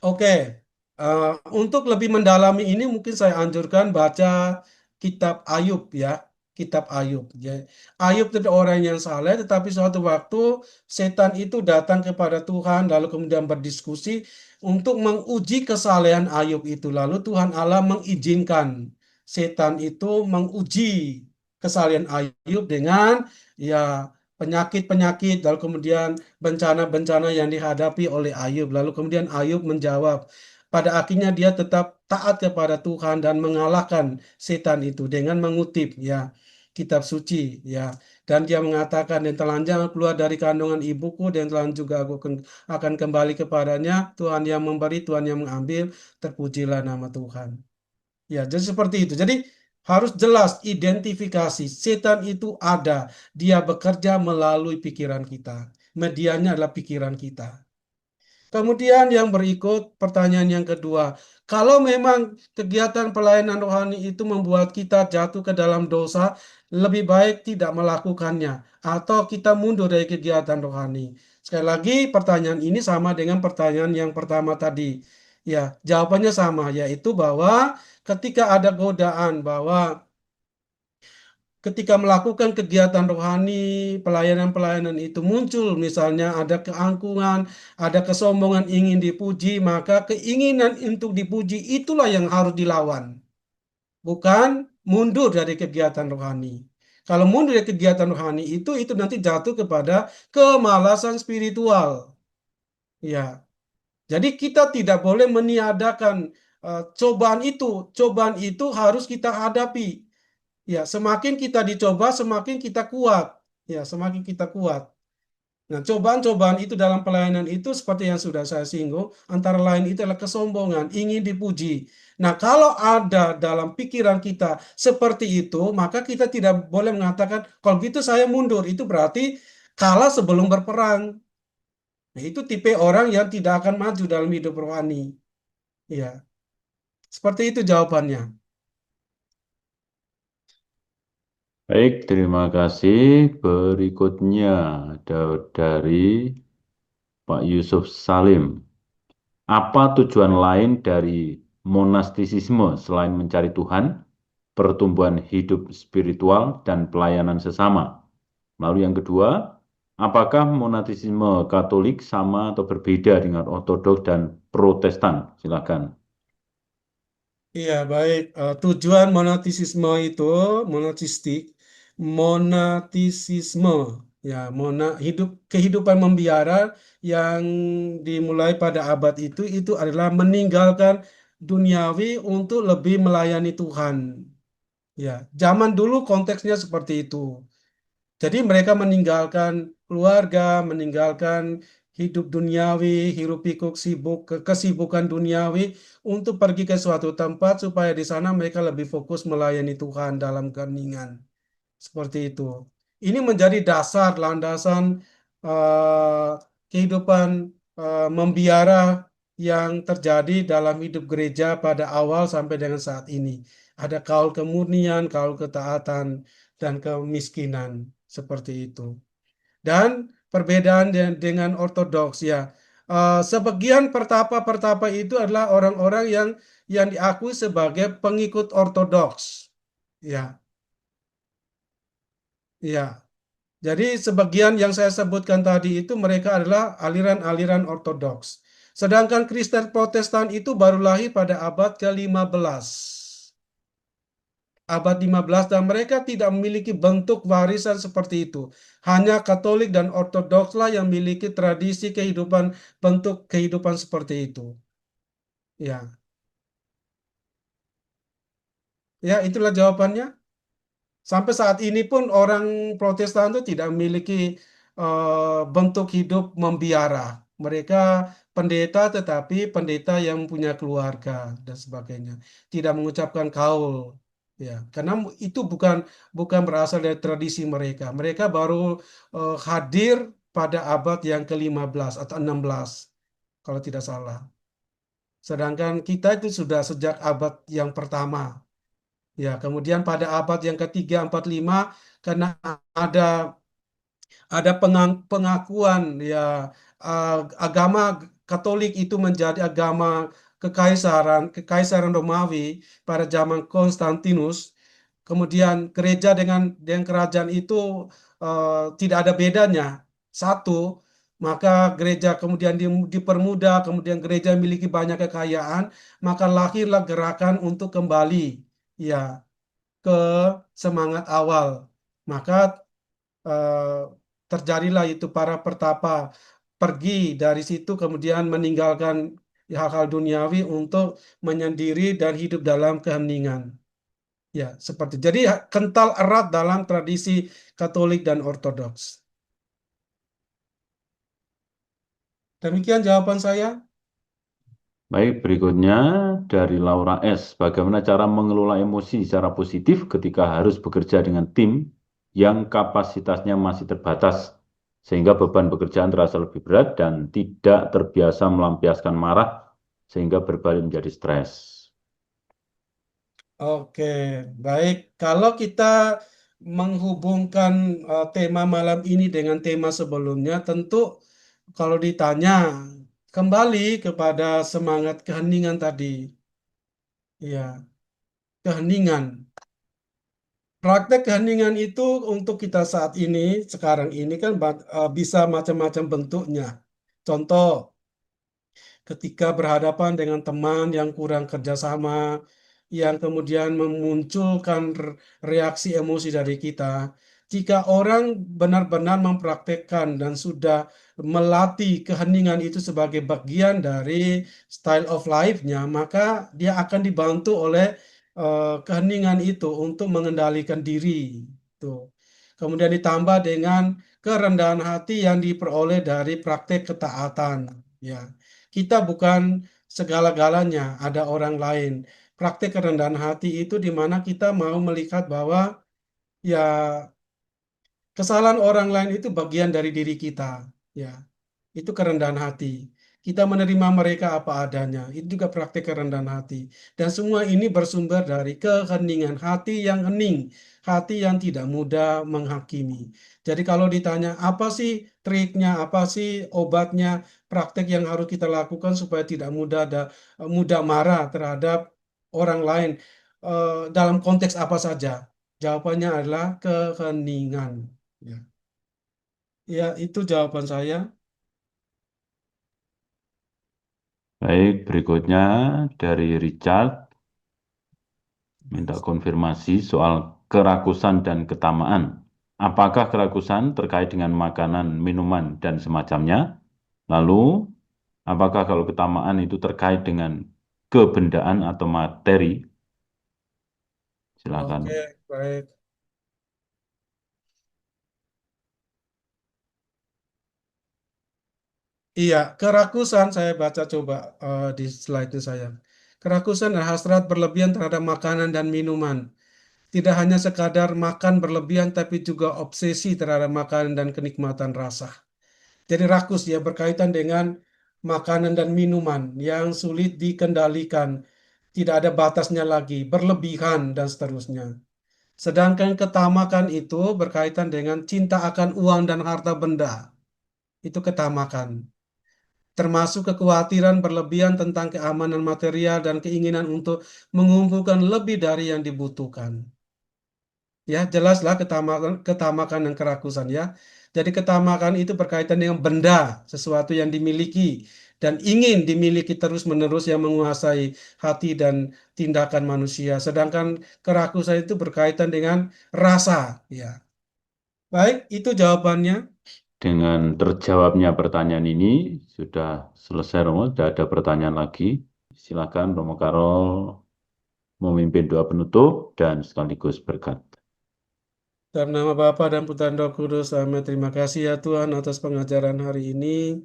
Oke, eh, untuk lebih mendalami ini mungkin saya anjurkan baca kitab Ayub ya, kitab Ayub. Ya. Ayub itu orang yang saleh, tetapi suatu waktu setan itu datang kepada Tuhan lalu kemudian berdiskusi untuk menguji kesalehan Ayub itu. Lalu Tuhan Allah mengizinkan setan itu menguji kesalehan Ayub dengan ya penyakit-penyakit lalu kemudian bencana-bencana yang dihadapi oleh Ayub. Lalu kemudian Ayub menjawab. Pada akhirnya dia tetap taat kepada Tuhan dan mengalahkan setan itu dengan mengutip ya kitab suci ya. Dan dia mengatakan dan telanjang aku keluar dari kandungan ibuku dan telanjang juga aku akan kembali kepadanya. Tuhan yang memberi, Tuhan yang mengambil, terpujilah nama Tuhan. Ya, jadi seperti itu. Jadi harus jelas identifikasi setan itu ada, dia bekerja melalui pikiran kita. Medianya adalah pikiran kita. Kemudian yang berikut pertanyaan yang kedua, Kalau memang kegiatan pelayanan rohani itu membuat kita jatuh ke dalam dosa, lebih baik tidak melakukannya atau kita mundur dari kegiatan rohani. Sekali lagi, pertanyaan ini sama dengan pertanyaan yang pertama tadi. Ya, jawabannya sama, yaitu bahwa ketika ada godaan bahwa ketika melakukan kegiatan rohani, pelayanan-pelayanan itu muncul, misalnya ada keangkuhan, ada kesombongan ingin dipuji, maka keinginan untuk dipuji itulah yang harus dilawan, bukan mundur dari kegiatan rohani. Kalau mundur dari kegiatan rohani itu nanti jatuh kepada kemalasan spiritual. Ya, jadi kita tidak boleh meniadakan cobaan itu. Cobaan itu harus kita hadapi. Ya, semakin kita dicoba, semakin kita kuat. Ya, semakin kita kuat. Nah, cobaan-cobaan itu dalam pelayanan itu seperti yang sudah saya singgung, antara lain itu adalah kesombongan, ingin dipuji. Nah, kalau ada dalam pikiran kita seperti itu, maka kita tidak boleh mengatakan, kalau gitu saya mundur. Itu berarti kalah sebelum berperang. Nah, itu tipe orang yang tidak akan maju dalam hidup rohani. Ya, seperti itu jawabannya. Baik, terima kasih. Berikutnya dari Pak Yusuf Salim. Apa tujuan lain dari monastisisme selain mencari Tuhan, pertumbuhan hidup spiritual, dan pelayanan sesama? Lalu yang kedua, apakah monastisisme Katolik sama atau berbeda dengan Ortodoks dan Protestan? Silakan. Iya, baik. Tujuan monatistik, monatisisme, ya, kehidupan membiara yang dimulai pada abad itu adalah meninggalkan duniawi untuk lebih melayani Tuhan. Ya, zaman dulu konteksnya seperti itu. Jadi mereka meninggalkan keluarga, meninggalkan hidup duniawi, hiruk pikuk sibuk, kesibukan duniawi untuk pergi ke suatu tempat supaya di sana mereka lebih fokus melayani Tuhan dalam keheningan. Seperti itu. Ini menjadi dasar landasan eh, kehidupan membiara yang terjadi dalam hidup gereja pada awal sampai dengan saat ini. Ada kaul kemurnian, kaul ketaatan, dan kemiskinan seperti itu. Dan perbedaan dengan ortodoks ya. Sebagian pertapa-pertapa itu adalah orang-orang yang diakui sebagai pengikut ortodoks. Ya, ya. Jadi sebagian yang saya sebutkan tadi itu mereka adalah aliran-aliran ortodoks. Sedangkan Kristen Protestan itu baru lahir pada abad ke-15. Abad 15 dan mereka tidak memiliki bentuk warisan seperti itu. Hanya Katolik dan Ortodokslah yang memiliki tradisi kehidupan, bentuk kehidupan seperti itu. Ya, ya itulah jawabannya. Sampai saat ini pun orang Protestan itu tidak memiliki bentuk hidup membiara. Mereka pendeta tetapi pendeta yang punya keluarga dan sebagainya. Tidak mengucapkan kaul. Ya, karena itu bukan berasal dari tradisi mereka. Mereka baru hadir pada abad yang ke-15 atau 16 kalau tidak salah. Sedangkan kita itu sudah sejak abad yang pertama. Ya, kemudian pada abad yang ketiga, 45, karena ada pengakuan ya eh, agama Katolik itu menjadi agama kekaisaran Romawi pada zaman Konstantinus. Kemudian gereja dengan kerajaan itu tidak ada bedanya. Satu, maka gereja kemudian dipermudah, kemudian gereja memiliki banyak kekayaan, maka lahirlah gerakan untuk kembali ya ke semangat awal. Maka eh, terjadilah itu para pertapa pergi dari situ kemudian meninggalkan hal-hal duniawi untuk menyendiri dan hidup dalam keheningan. Ya, seperti jadi kental erat dalam tradisi Katolik dan Ortodoks. Demikian jawaban saya. Baik, berikutnya dari Laura S. Bagaimana cara mengelola emosi secara positif ketika harus bekerja dengan tim yang kapasitasnya masih terbatas, sehingga beban pekerjaan terasa lebih berat dan tidak terbiasa melampiaskan marah sehingga berbalik menjadi stres. Oke, baik. Kalau kita menghubungkan tema malam ini dengan tema sebelumnya, tentu kalau ditanya kembali kepada semangat keheningan tadi, ya, keheningan. Praktek keheningan itu untuk kita saat ini, sekarang ini kan bisa macam-macam bentuknya. Contoh, ketika berhadapan dengan teman yang kurang kerjasama, yang kemudian memunculkan reaksi emosi dari kita. Jika orang benar-benar mempraktekkan dan sudah melatih keheningan itu sebagai bagian dari style of life-nya, maka dia akan dibantu oleh keheningan itu untuk mengendalikan diri. Tuh. Kemudian ditambah dengan kerendahan hati yang diperoleh dari praktek ketaatan. Ya. Kita bukan segala-galanya, ada orang lain. Praktek kerendahan hati itu di mana kita mau melihat bahwa ya kesalahan orang lain itu bagian dari diri kita. Ya, itu kerendahan hati. Kita menerima mereka apa adanya. Itu juga praktek kerendahan hati. Dan semua ini bersumber dari keheningan hati yang hening, hati yang tidak mudah menghakimi. Jadi kalau ditanya apa sih triknya, apa sih obatnya, praktek yang harus kita lakukan supaya tidak mudah marah terhadap orang lain dalam konteks apa saja? Jawabannya adalah keheningan. Ya, ya itu jawaban saya. Baik, berikutnya dari Richard, minta konfirmasi soal kerakusan dan ketamaan. Apakah kerakusan terkait dengan makanan, minuman, dan semacamnya? Lalu, apakah kalau ketamaan itu terkait dengan kebendaan atau materi? Silakan. Oke, baik. Iya, kerakusan saya baca coba di slide saya. Kerakusan adalah hasrat berlebihan terhadap makanan dan minuman. Tidak hanya sekadar makan berlebihan, tapi juga obsesi terhadap makanan dan kenikmatan rasa. Jadi rakus ya berkaitan dengan makanan dan minuman yang sulit dikendalikan. Tidak ada batasnya lagi, berlebihan dan seterusnya. Sedangkan ketamakan itu berkaitan dengan cinta akan uang dan harta benda. Itu ketamakan. Termasuk kekhawatiran berlebihan tentang keamanan material dan keinginan untuk mengumpulkan lebih dari yang dibutuhkan. Ya, jelaslah ketamakan dan kerakusan ya. Jadi ketamakan itu berkaitan dengan benda, sesuatu yang dimiliki dan ingin dimiliki terus-menerus yang menguasai hati dan tindakan manusia. Sedangkan kerakusan itu berkaitan dengan rasa, ya. Baik, itu jawabannya. Dengan terjawabnya pertanyaan ini, sudah selesai Romo, sudah ada pertanyaan lagi. Silakan Romo Karol memimpin doa penutup dan sekaligus berkat. Dalam nama Bapa dan Putra dan Roh Kudus, amin. Terima kasih ya Tuhan atas pengajaran hari ini.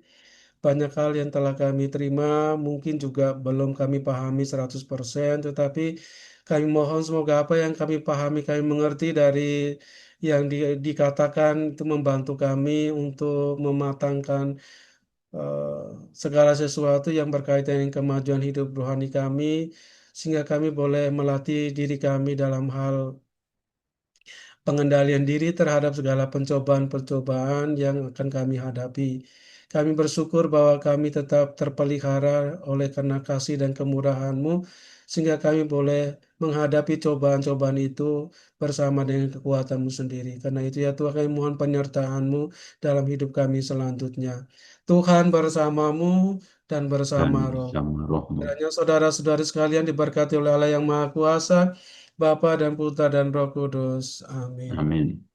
Banyak hal yang telah kami terima, mungkin juga belum kami pahami 100%, tetapi kami mohon semoga apa yang kami pahami, kami mengerti dari yang dikatakan itu membantu kami untuk mematangkan eh, segala sesuatu yang berkaitan dengan kemajuan hidup rohani kami, sehingga kami boleh melatih diri kami dalam hal pengendalian diri terhadap segala pencobaan-pencobaan yang akan kami hadapi. Kami bersyukur bahwa kami tetap terpelihara oleh karena kasih dan kemurahan-Mu, sehingga kami boleh menghadapi cobaan-cobaan itu bersama dengan kekuatan-Mu sendiri. Karena itu ya Tuhan, kami mohon penyertaan-Mu dalam hidup kami selanjutnya. Tuhan bersamamu dan Dan bersama roh. bersama rohmu. Kiranya saudara-saudari sekalian diberkati oleh Allah yang Maha Kuasa, Bapa dan Putra dan Roh Kudus. Amin. Amin.